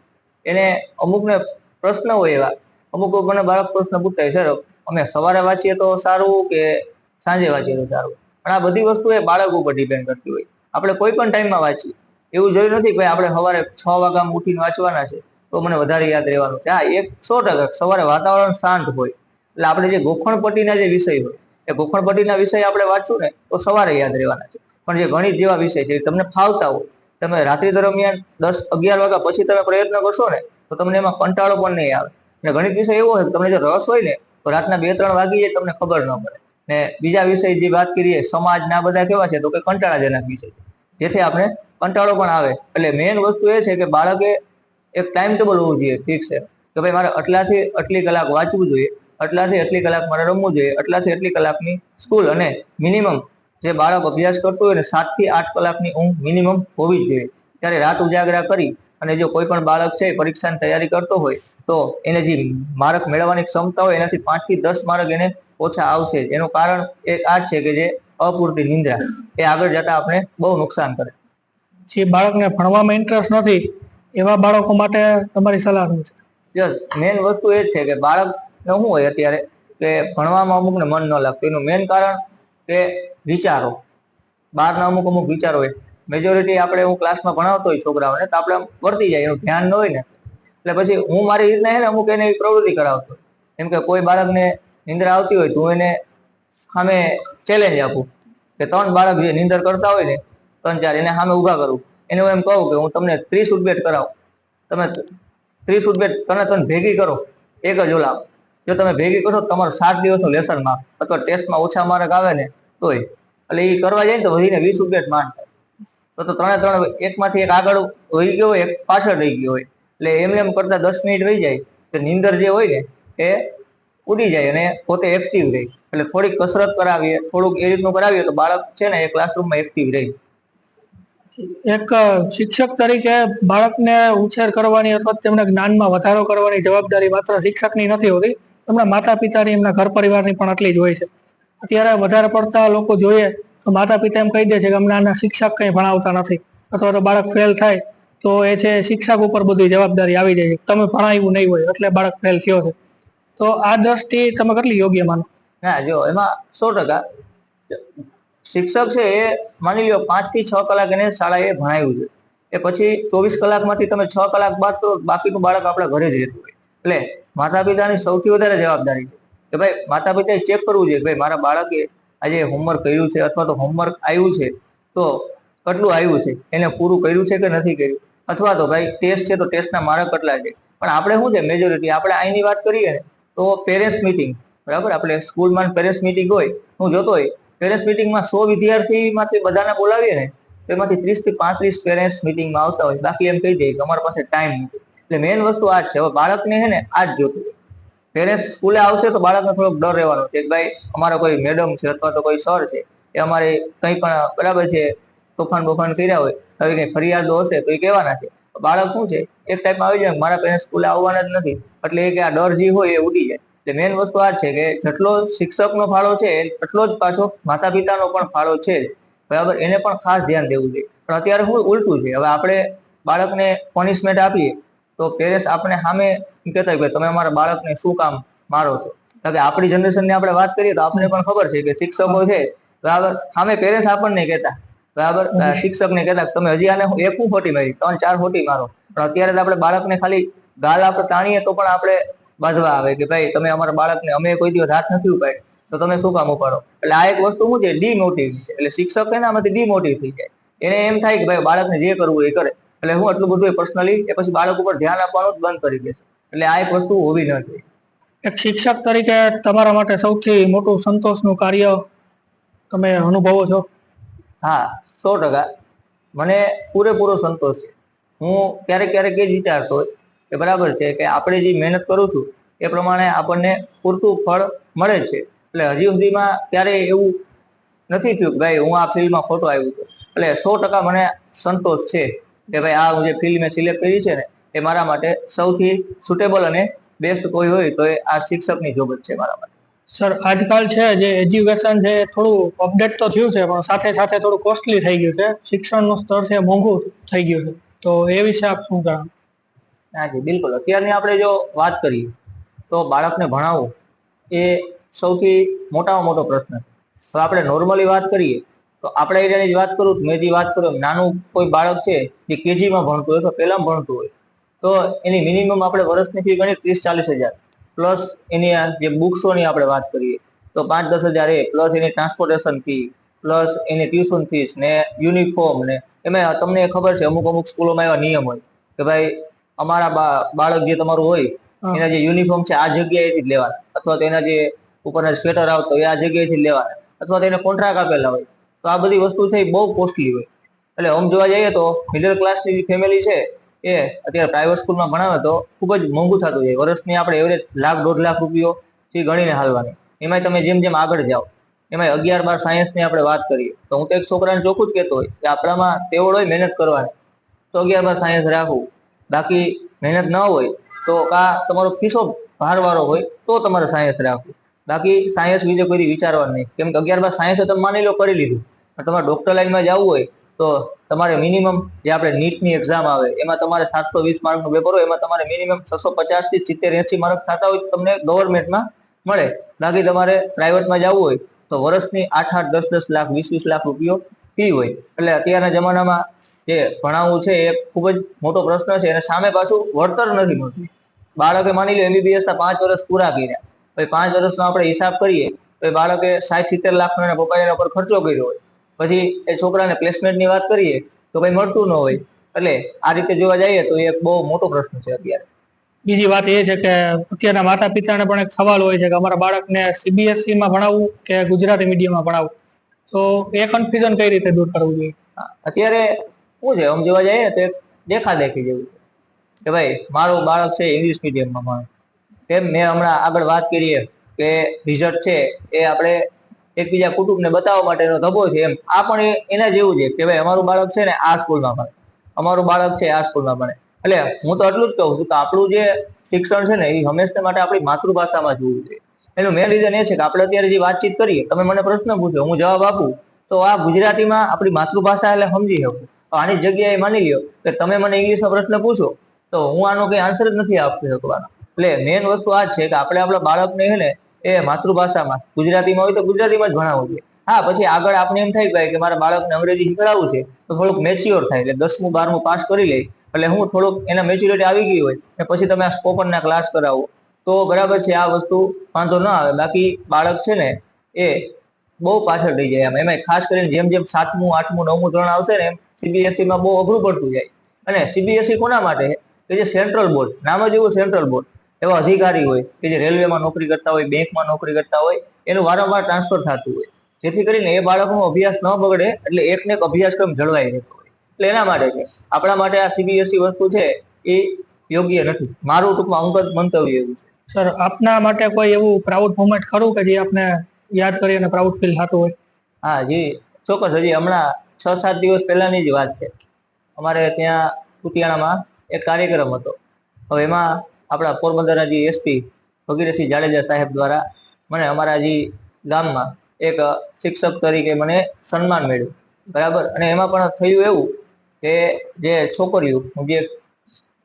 એને અમુકને પ્રશ્ન હોય એવા, અમુક મને બાળક પ્રશ્ન પૂછતા હોય, સર અમે સવારે વાંચીએ તો સારું કે સાંજે વાંચીએ તો સારું? પણ આ બધી વસ્તુ એ બાળક ઉપર ડિપેન્ડ કરતી હોય. આપણે કોઈ પણ ટાઈમમાં વાંચીએ, એવું જરૂર નથી કે આપણે સવારે 6 વાગ્યામાં ઉઠીને વાંચવાના છે તો મને વધારે યાદ રહેવાનું છે. હા, 100% સવારે વાતાવરણ શાંત હોય એટલે આપણે જે ગોખણપટ્ટીના જે વિષય હોય એ ગોખણપટ્ટીના વિષય આપણે વાંચશું ને તો સવારે યાદ રહેવાના છે. પણ જે ગણિત જેવા વિષય છે તમને ફાવતા હોય, તમે રાત્રિ દરમિયાન 10-11 વાગ્યા પછી તમે પ્રયત્ન કરશો ને તો તમને એમાં કંટાળો પણ નહીં આવે. અને ગણિત વિષય એવો હોય કે તમને જો રસ હોય ને તો રાતના 2-3 વાગી જાય તમને ખબર ન પડે. ને બીજા વિષય જે વાત કરીએ સમાજ ના બધા કેવા છે તો કે કંટાળાજનક વિષય છે, જેથી આપણે કંટાળો પણ આવે. એટલે મેઇન વસ્તુ એ છે કે બાળકે એક ટાઈમ ટેબલ હોવું જોઈએ ફિક્સ છે કે ભાઈ મારે આટલાથી આટલી કલાક વાંચવું જોઈએ, આટલાથી આટલી કલાક મારે રમવું જોઈએ, આટલાથી આટલી કલાકની સ્કૂલ, અને મિનિમમ જે બાળક અભ્યાસ કરતું હોય ને 7 થી 8 કલાકની ઊંઘ મિનિમમ હોવી જ જોઈએ. ત્યારે રાત ઉજાગરા કરી અને જો કોઈ પણ બાળક છે પરીક્ષાની તૈયારી કરતો હોય તો એને જે માર્ક મેળવવાની ક્ષમતા હોય એનાથી 5 થી 10 માર્ક એને ઓછા આવશે. એનું કારણ એક આ જ છે કે જે અપૂરતી નિંદ્રા એ આગળ જતા આપણે બહુ નુકસાન કરે. જે બાળકને ભણવામાં ઇન્ટરેસ્ટ નથી એવા બાળકો માટે તમારી સલાહ શું છે? યસ, મેઇન વસ્તુ એ જ છે કે બાળક શું હોય અત્યારે કે ભણવામાં અમુકને મન ન લાગતું. એનું મેઇન કારણ કે વિચારો, બહારના અમુક વિચારો હોય. મેજોરિટી આપણે હું ક્લાસમાં ભણાવતો હોય છોકરાઓને તો આપણે વર્તી જાય, એનું ધ્યાન ન હોય ને એટલે પછી હું મારી રીતના છે ને અમુક એને પ્રવૃત્તિ કરાવતો. જેમ કે કોઈ બાળકને નિંદ્રા આવતી હોય તો એને સામે ચેલેન્જ આપું કે 3 બાળક જે નિંદર કરતા હોય ને 3-4 એને સામે ઉભા કરું. એને હું એમ કહું કે હું તમને 30 ઉઠબેટ કરાવું, તમે 30 ઉઠબેટ તમે ભેગી કરો એક જ ઓલા. જો તમે ભેગી કરો તમારું 7 દિવસનું લેસન માર્ક અથવા ટેસ્ટમાં ઓછા માર્ક આવે ને તોય, એટલે એ કરવા જાય ને તો વધીને 20 ઉઠબેટ માંડ થાય. તો 3 એકમાંથી એક આગળ વહી ગયો હોય, એક પાછળ રહી ગયો હોય, એટલે એમ કરતા 10 મિનિટ વહી જાય તો નીંદર જે હોય ને એ ઉડી જાય અને પોતે એક્ટિવ રહે. એટલે થોડીક કસરત કરાવીએ, થોડુંક એ રીતનું કરાવીએ તો બાળક છે ને એ ક્લાસરૂમમાં એક્ટિવ રહે. એક શિક્ષક તરીકે બાળકને ઉછેર કરવાની અથવા તેમના જ્ઞાનમાં વધારો કરવાની જવાબદારી માત્ર શિક્ષકની નથી હોતી, તેમના માતા પિતાની, એમના ઘર પરિવારની પણ આટલી જ હોય છે. અત્યારે વધારે પડતા લોકો જોઈએ તો માતા પિતા એમ કહી દે છે કે અમને આના શિક્ષક કંઈ ભણાવતા નથી, અથવા તો બાળક ફેલ થાય તો એ છે શિક્ષક ઉપર બધી જવાબદારી આવી જાય છે, તમે ભણાવ્યું નહીં હોય એટલે બાળક ફેલ થયો છે. તો આ દ્રષ્ટિ તમે કેટલી યોગ્ય માનો? ના, જો એમાં 100% શિક્ષક છે એ માની લો 5 થી 6 કલાક એને શાળાએ ભણાવ્યું છે, એ પછી 24 કલાકમાંથી તમે 6 કલાક બાદ તો બાકીનું બાળક આપણા ઘરે જ રહેતું હોય. એટલે માતા પિતાની સૌથી વધારે જવાબદારી છે કે ભાઈ માતા પિતાએ ચેક કરવું જોઈએ કે ભાઈ મારા બાળકે આજે હોમવર્ક કર્યું છે અથવા તો હોમવર્ક આવ્યું છે તો કેટલું આવ્યું છે, એને પૂરું કર્યું છે કે નથી કર્યું, અથવા તો ભાઈ ટેસ્ટ છે તો ટેસ્ટના માર્ક કેટલા છે. પણ આપણે શું છે મેજોરિટી આપણે અહીંની વાત કરીએ ને તો પેરેન્ટ્સ મીટિંગ, બરાબર, આપણે સ્કૂલમાં પેરેન્ટ્સ મીટિંગ હોય, હું જોતો હોય પેરેન્ટ્સ મીટિંગમાં 100 વિદ્યાર્થીમાંથી બધાને બોલાવીએ ને તો એમાંથી 30 થી 35 પેરેન્ટ્સ મીટિંગમાં આવતા હોય, બાકી એમ કહી દે કે અમારી પાસે ટાઈમ નથી. એટલે મેઇન વસ્તુ આ જ છે, હવે બાળકને છે ને આ જ જોતું હોય. પેરેન્ટ્સ સ્કૂલે આવશે તો બાળકને થોડોક ડર રહેવાનો છે કે ભાઈ અમારા કોઈ મેડમ છે અથવા તો કોઈ સર છે એ અમારે કંઈ પણ બરાબર છે તોફાન બોફાન કર્યા હોય, હવે કંઈ ફરિયાદો હશે તો એ કહેવાના છે. બાળક શું છે એક ટાઈપમાં આવી જાય મારા પેરેન્ટ્સ સ્કૂલે આવવાના જ નથી, એટલે એ કે આ ડર જે હોય એ ઉડી જાય. એટલે મેઇન વસ્તુ આ છે કે જેટલો શિક્ષકનો ફાળો છે એટલો જ પાછો માતા પિતાનો પણ ફાળો છે, બરાબર, એને પણ ખાસ ધ્યાન દેવું જોઈએ. પણ અત્યારે શું ઉલટું છે, હવે આપણે બાળકને પનિશમેન્ટ આપીએ તો પેરેન્ટ્સ આપણે સામે કહેતા હોય કે તમે અમારા બાળકને શું કામ મારો છો. કારણ કે આપણી જનરેશનની આપણે વાત કરીએ તો આપણને પણ ખબર છે કે શિક્ષકો છે બરાબર સામે પેરેન્ટ્સ આપણને કહેતા બરાબર. શિક્ષકને કહેતા તમે હજી આને એક હું ખોટી મારી, 3-4 ખોટી મારો. પણ અત્યારે તો આપણે બાળકને ખાલી ગાલ આપણે તાણીએ તો પણ આપણે બાંધવા આવે કે ભાઈ તમે અમારા બાળકને, અમે કોઈ દિવસ હાથ નથી ઉપાડ્યો તો તમે શું કામ ઉપાડો. એટલે આ એક વસ્તુ શું છે, ડીમોટિવ છે. એટલે શિક્ષક છે ને આમાંથી ડીમોટિવ થઈ જાય. એને એમ થાય કે ભાઈ બાળકને જે કરવું એ કરે, એટલે હું આટલું બધું પર્સનલી એ પછી બાળક ઉપર ધ્યાન આપવાનું જ બંધ કરી દેશે. એટલે આ એક વસ્તુ હોવી ન જોઈએ. એક શિક્ષક તરીકે તમારા માટે સૌથી મોટું સંતોષનું કાર્ય તમે અનુભવો છો? હા, 100%. મને પૂરેપૂરો સંતોષ છે. હું ક્યારેક ક્યારેક એ જ વિચારતો હોય કે બરાબર છે કે આપણે જે મહેનત કરું છું એ પ્રમાણે આપણને પૂરતું ફળ મળે છે. એટલે હજી સુધીમાં ક્યારેય એવું નથી થયું કે ભાઈ હું આ ફિલ્ડમાં ખોટો આવ્યો છું. એટલે 100% મને સંતોષ છે કે ભાઈ આ હું જે ફિલ્ડ મેં સિલેક્ટ કરી છે ને એ મારા માટે સૌથી સુટેબલ અને બેસ્ટ કોઈ હોય તો એ આ શિક્ષકની જોબ જ છે મારા માટે. સર, આજકાલ છે જે એજ્યુકેશન છે થોડું અપડેટ તો થયું છે, પણ સાથે સાથે થોડું કોસ્ટલી થઈ ગયું છે. શિક્ષણનું સ્તર છે મોંઘું થઈ ગયું છે, તો એ વિશે આપ શું કહેવા? હા જી, બિલકુલ. અત્યારની આપણે જો વાત કરીએ તો બાળકને ભણાવવું એ સૌથી મોટામાં મોટો પ્રશ્ન છે. તો આપણે નોર્મલી વાત કરીએ તો આપણા એરિયાની જ વાત કરું, મેં જે વાત કરું, નાનું કોઈ બાળક છે જે કેજીમાં ભણતું હોય તો પહેલામાં ભણતું હોય તો એની મિનિમમ આપણે વર્ષની ફી ગણી 30-40 હજાર, પ્લસ એની જે બુક્સોની આપણે વાત કરીએ તો 5-10 હજાર, એ પ્લસ એની ટ્રાન્સપોર્ટેશન ફી, પ્લસ એની ટ્યુશન ફીસ ને યુનિફોર્મ ને એમાં તમને ખબર છે અમુક અમુક સ્કૂલોમાં એવા નિયમ હોય કે ભાઈ અમારા બાળક જે તમારું હોય એના જે યુનિફોર્મ છે આ જગ્યાએથી જ લેવાના, અથવા તો એના જે ઉપરના સ્વેટર આવતો હોય આ જગ્યાએથી જ લેવાના, અથવા તો એને કોન્ટ્રાક્ટ આપેલા હોય. તો આ બધી વસ્તુ છે એ બહુ કોસ્ટલી હોય. એટલે આમ જોવા જઈએ તો મિડલ ક્લાસની જે ફેમિલી છે એ અત્યારે પ્રાઇવેટ સ્કૂલમાં ભણાવે તો ખૂબ જ મોંઘું થતું જાય. વર્ષની આપણે એવરેજ 1,00,000-1.5 લાખ રૂપિયો થી ગણીને હાલવાની. એમાં તમે જેમ જેમ આગળ જાઓ, એમાં 11-12 સાયન્સની આપણે વાત કરીએ તો હું તો એક છોકરાને ચોખ્ખું જ કહેતો હોય કે આપણામાં તેવડ હોય મહેનત કરવાની તો 11-12 સાયન્સ રાખવું. બાકી મહેનત ન હોય તો કા તમારો ખિસ્સો ભારવાળો હોય તો તમારે સાયન્સ રાખવું. બાકી સાયન્સ વિશે કોઈ વિચારવાનું નહીં, કેમ કે 11-12 સાયન્સ તમે માની લો કરી લીધું, તમારે ડોક્ટર લાઈનમાં જવું હોય તો તમારે મિનિમમ જે આપણે નીટની એક્ઝામ આવે એમાં તમારે 720 માર્કનું પેપર હોય, એમાં તમારે મિનિમમ 650 થી 70-80 માર્ક થતા હોય તમને ગવર્મેન્ટમાં મળે. બાકી તમારે પ્રાઇવેટમાં જવું હોય તો વર્ષની 8-8, 10-10 લાખ, 20-20 લાખ રૂપિયો ફી હોય. એટલે અત્યારના જમાનામાં જે ભણાવવું છે એ ખૂબ જ મોટો પ્રશ્ન છે અને સામે પાછું વળતર નથી મળતું. બાળકે માની લો MBBS ના 5 વર્ષ પૂરા કર્યા, પછી 5 વર્ષનો આપણે હિસાબ કરીએ તો એ બાળકે 60-70 લાખનો એના પપ્પાએ એના પર ખર્ચો કર્યો હોય, પછી એ છોકરાને પ્લેસમેન્ટની વાત કરીએ તો કઈ મળતું ન હોય. એટલે આ રીતે જોવા જઈએ તો એ એક બહુ મોટો પ્રશ્ન છે અત્યારે. બીજી વાત એ છે કે અત્યારના માતા પિતાને પણ એક સવાલ હોય છે કે અમારા બાળકને CBSE માં ભણાવવું કે ગુજરાતી મીડિયમમાં ભણાવવું, તો એ કન્ફ્યુઝન કઈ રીતે દૂર કરવું જોઈએ? અત્યારે શું છે, આમ જોવા જઈએ તો દેખાદેખી જેવું છે કે ભાઈ મારું બાળક છે ઇંગ્લિશ મીડિયમમાં ભણે. એમ મેં હમણાં આગળ વાત કરીએ કે રિઝલ્ટ છે એ આપણે એકબીજા કુટુંબને બતાવવા માટેનો ધબ્બો છે, એમ આ પણ એના જેવું છે કે ભાઈ અમારું બાળક છે ને આ સ્કૂલમાં ભણે, અમારું બાળક છે આ સ્કૂલમાં ભણે. એટલે હું તો એટલું જ કહું છું કે આપણું જે શિક્ષણ છે ને એ હંમેશા માટે આપણી માતૃભાષામાં જોવું જોઈએ. એનું મેન રીઝન એ છે કે આપણે અત્યારે જે વાતચીત કરીએ, તમે મને પ્રશ્ન પૂછો, હું જવાબ આપું તો આ ગુજરાતીમાં આપણી માતૃભાષા એટલે સમજી શકું. આની જગ્યાએ માની લ્યો કે તમે મને ઇંગ્લિશમાં પ્રશ્ન પૂછો તો હું આનો કઈ આન્સર જ નથી આપી શકવાનો. એટલે મેન વસ્તુ આ જ છે કે આપણે આપણા બાળકને છે ને એ માતૃભાષામાં ગુજરાતીમાં હોય તો ગુજરાતીમાં જ ભણાવવું જોઈએ. હા, પછી આગળ આપણે એમ થાય કે મારા બાળકને અંગ્રેજી શીખડાવવું છે તો થોડુંક મેચ્યોર થાય, એટલે 10મું 12મું પાસ કરી લે એટલે હું થોડુંક એના મેચ્યોરિટી આવી ગઈ હોય ને પછી તમે આ સ્પોકનના ક્લાસ કરાવો તો બરાબર છે, આ વસ્તુ વાંધો ન આવે. બાકી બાળક છે ને એ બહુ પાછળ થઈ જાય. એમાં ખાસ કરીને જેમ જેમ 7મું 8મું 9મું ધોરણ આવશે ને એમ CBSE માં બહુ અઘરું પડતું જાય. અને CBSE કોના માટે કે જે સેન્ટ્રલ બોર્ડ, નામ જ એવું સેન્ટ્રલ બોર્ડ, એવા અધિકારી હોય કે જે રેલવેમાં નોકરી કરતા હોય, બેંકમાં નોકરી કરતા હોય, એનું વારંવાર ટ્રાન્સફર થતું હોય, જેથી કરીને એ બાળકનો અભ્યાસ ન બગડે, એટલે એકને એક અભ્યાસક્રમ જળવાઈ રહેતો હોય. એટલે એના માટે છે, આપણા માટે આ CBSE વસ્તુ છે એ યોગ્ય નથી. મારું ટૂંકમાં અંગત મંતવ્ય એવું છે. સર, આપના માટે કોઈ એવું પ્રાઉડ મોમેન્ટ ખરું કે જે આપને યાદ કરીને પ્રાઉડ ફીલ થતું હોય? હા જી, ચોક્કસ. હજી હમણાં 6-7 દિવસ પહેલાની જ વાત છે. અમારે ત્યાં કુતિયાણામાં એક કાર્યક્રમ હતો. હવે એમાં આપણા પોરબંદરના જે SP ભગીરથસિંહ જાડેજા સાહેબ દ્વારા મને અમારા જે ગામમાં એક શિક્ષક તરીકે મને સન્માન મળ્યું, બરાબર. અને એમાં પણ થયું એવું કે જે છોકરીઓ, હું જે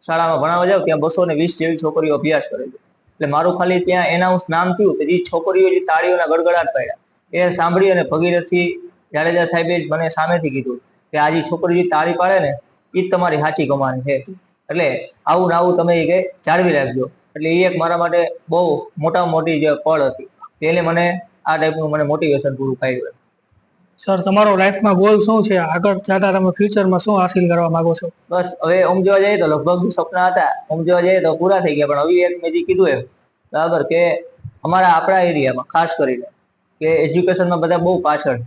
શાળામાં ભણાવવા જાઉં ત્યાં 220 જેવી છોકરીઓ અભ્યાસ કરે છે. એટલે મારું ખાલી ત્યાં એનાઉન્સ નામ થયું કે જે છોકરીઓ જે તાળીઓના ગડગડાટ પાડ્યા એ સાંભળી અને ભગીરથસિંહ જાડેજા સાહેબે જ મને સામેથી કીધું કે આ જે છોકરી જે તાળી પાડે ને એ જ તમારી સાચી કમાણી છે. એટલે આવું ને આવું તમે એ કે જાળવી રાખજો. એટલે એ એક મારા માટે બહુ મોટામાં મોટી જે પળ હતી, તેને મને આ ટાઈપનું મને મોટિવેશન પૂરું પાડ્યું. સર તમારો લાઈફમાં ગોલ શું છે? આગળ જતા તમે ફ્યુચરમાં શું હાસિલ કરવા માંગો છો? બસ હવે આમ જોવા જઈએ તો લગભગ સપના હતા આમ જોવા જઈએ તો પૂરા થઈ ગયા. પણ હવે એક મેં જે કીધું એમ બરાબર કે આપણા એરિયામાં ખાસ કરીને કે એજ્યુકેશનમાં બધા બહુ પાછળ.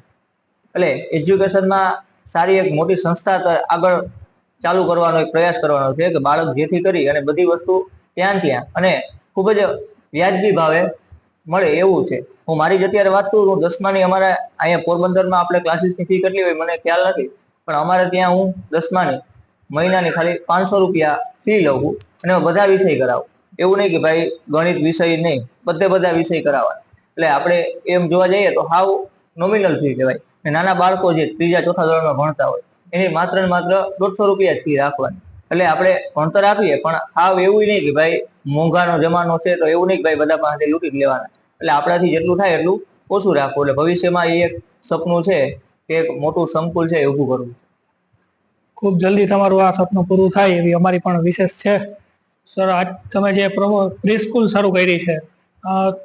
એટલે એજ્યુકેશનમાં સારી એક મોટી સંસ્થા આગળ ચાલુ કરવાનો એક પ્રયાસ કરવાનો છે કે બાળક જેથી કરી અને બધી વસ્તુ ત્યાં અને ખૂબ જ વ્યાજબી ભાવે મળે એવું છે. હું મારી જ અત્યારે વાત કરું, હું 10માની અમારા અહીંયા પોરબંદરમાં આપણે ક્લાસીસની ફી કેટલી હોય મને ખ્યાલ નથી, પણ અમારે ત્યાં હું 10માની મહિનાની ખાલી 500 રૂપિયા ફી લઉં છું અને બધા વિષય કરાવું. એવું નહીં કે ભાઈ ગણિત વિષય નહીં, બધા વિષય કરાવવા. એટલે આપણે એમ જોવા જઈએ તો હાવ નોમિનલ ફી કહેવાય. નાના બાળકો જે 3જા 4થા ધોરણમાં ભણતા હોય એની માત્ર ને માત્ર 150 રૂપિયા જ ફી રાખવાની. એટલે આપણે ભણતર આપીએ પણ હાવ એવું નહીં કે ભાઈ મોંઘાનો જમાનો છે તો એવું નહીં કે ભાઈ બધા પાસેથી લૂંટી જ લેવાના. એટલે આપણાથી જેટલું થાય એટલું ઓછું રાખવું. એટલે ભવિષ્યમાં એ એક સપનું છે કે એક મોટું સંકુલ છે એ ઊભું કરવું. ખૂબ જલ્દી તમારું આ સપનું પૂરું થાય એવી અમારી પણ વિશેષ છે. સર આજ તમે જે પ્રી સ્કૂલ શરૂ કરી છે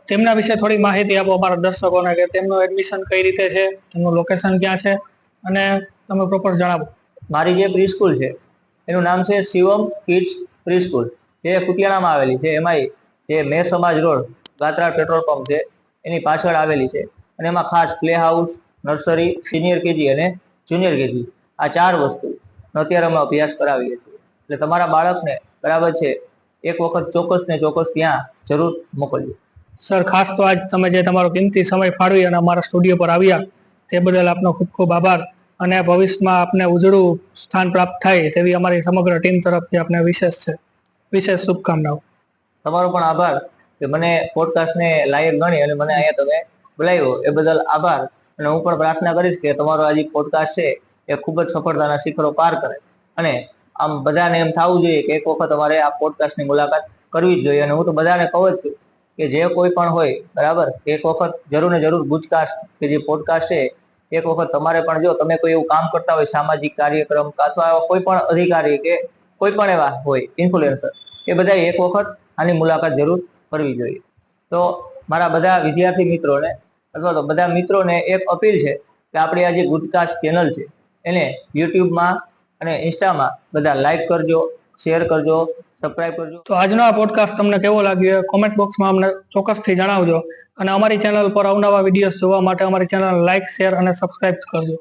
તેમના વિશે થોડી માહિતી આપો અમારા દર્શકોને કે તેમનું એડમિશન કઈ રીતે છે, તેમનું લોકેશન ક્યાં છે અને તમે પ્રોપર જણાવો. મારી જે પ્રી સ્કૂલ છે એનું નામ છે શિવમ કિડ્સ પ્રી સ્કૂલ, જે કુતિયાણામાં આવેલી છે. એમાં જે મેં સમાજ રોડ ગાત્રા પેટ્રોલ પંપ છે એની પાછળ આવેલી છે. અને એમાં ખાસ play house, nursery, senior KG અને જુનિયર કેજી આ 4 વસ્તુ અત્યારે અમે અભ્યાસ કરાવીએ છીએ. એટલે તમારા બાળકને બરાબર છે એક વખત ચોક્કસ ને ચોક્કસ ત્યાં જરૂર મોકલજો. સર ખાસ તો આજ તમે જે તમારો કિંમતી સમય ફાળવી અને અમારા સ્ટુડિયો પર આવ્યા તે બદલ આપનો ખૂબ ખૂબ આભાર. અને ભવિષ્યમાં આપને ઉજળું સ્થાન પ્રાપ્ત થાય તેવી અમારી સમગ્ર ટીમ તરફથી આપને વિશેષ શુભકામનાઓ. તમારો પણ આભાર કે મને પોડકાસ્ટને લાયક ગણી અને મને અહીંયા તમે બોલાવ્યો એ બદલ આભાર. અને હું પણ પ્રાર્થના કરીશ કે તમારો આ જે પોડકાસ્ટ છે એ ખૂબ જ સફળતાના શિખરો પાર કરે અને આમ બધાને એમ થવું જોઈએ કે એક વખત અમારે આ પોડકાસ્ટની મુલાકાત કરવી જ જોઈએ. અને હું તો બધાને કહું જ છું કે જે કોઈ પણ હોય બરાબર એક વખત જરૂર ને જરૂર ગુજકાસ્ટ કે જે પોડકાસ્ટ છે એક વખત તમારે પણ જો તમે કોઈ એવું કામ કરતા હોય સામાજિક કાર્યક્રમ અથવા કોઈ પણ અધિકારી કે કોઈ પણ એવા હોય ઇન્ફ્લુએન્સર, એ બધા એક વખત આની મુલાકાત જરૂર કરવી જોઈએ. તો મારા બધા વિદ્યાર્થી મિત્રોને અથવા તો બધા મિત્રોને એક અપીલ છે કે આપણી આ જે ગુજકાસ્ટ ચેનલ છે એને યુટ્યુબમાં અને ઇન્સ્ટામાં બધા લાઈક કરજો, શેર કરજો, સબસ્ક્રાઇબ કરજો. તો આજનો આ પોડકાસ્ટ તમને કેવો લાગ્યો કોમેન્ટ બોક્સમાં અમને ચોક્કસથી જણાવજો. અને અમારી ચેનલ પર અવનવા વિડીયોઝ જોવા માટે અમારી ચેનલ લાઈક, શેર અને સબસ્ક્રાઇબ કરજો.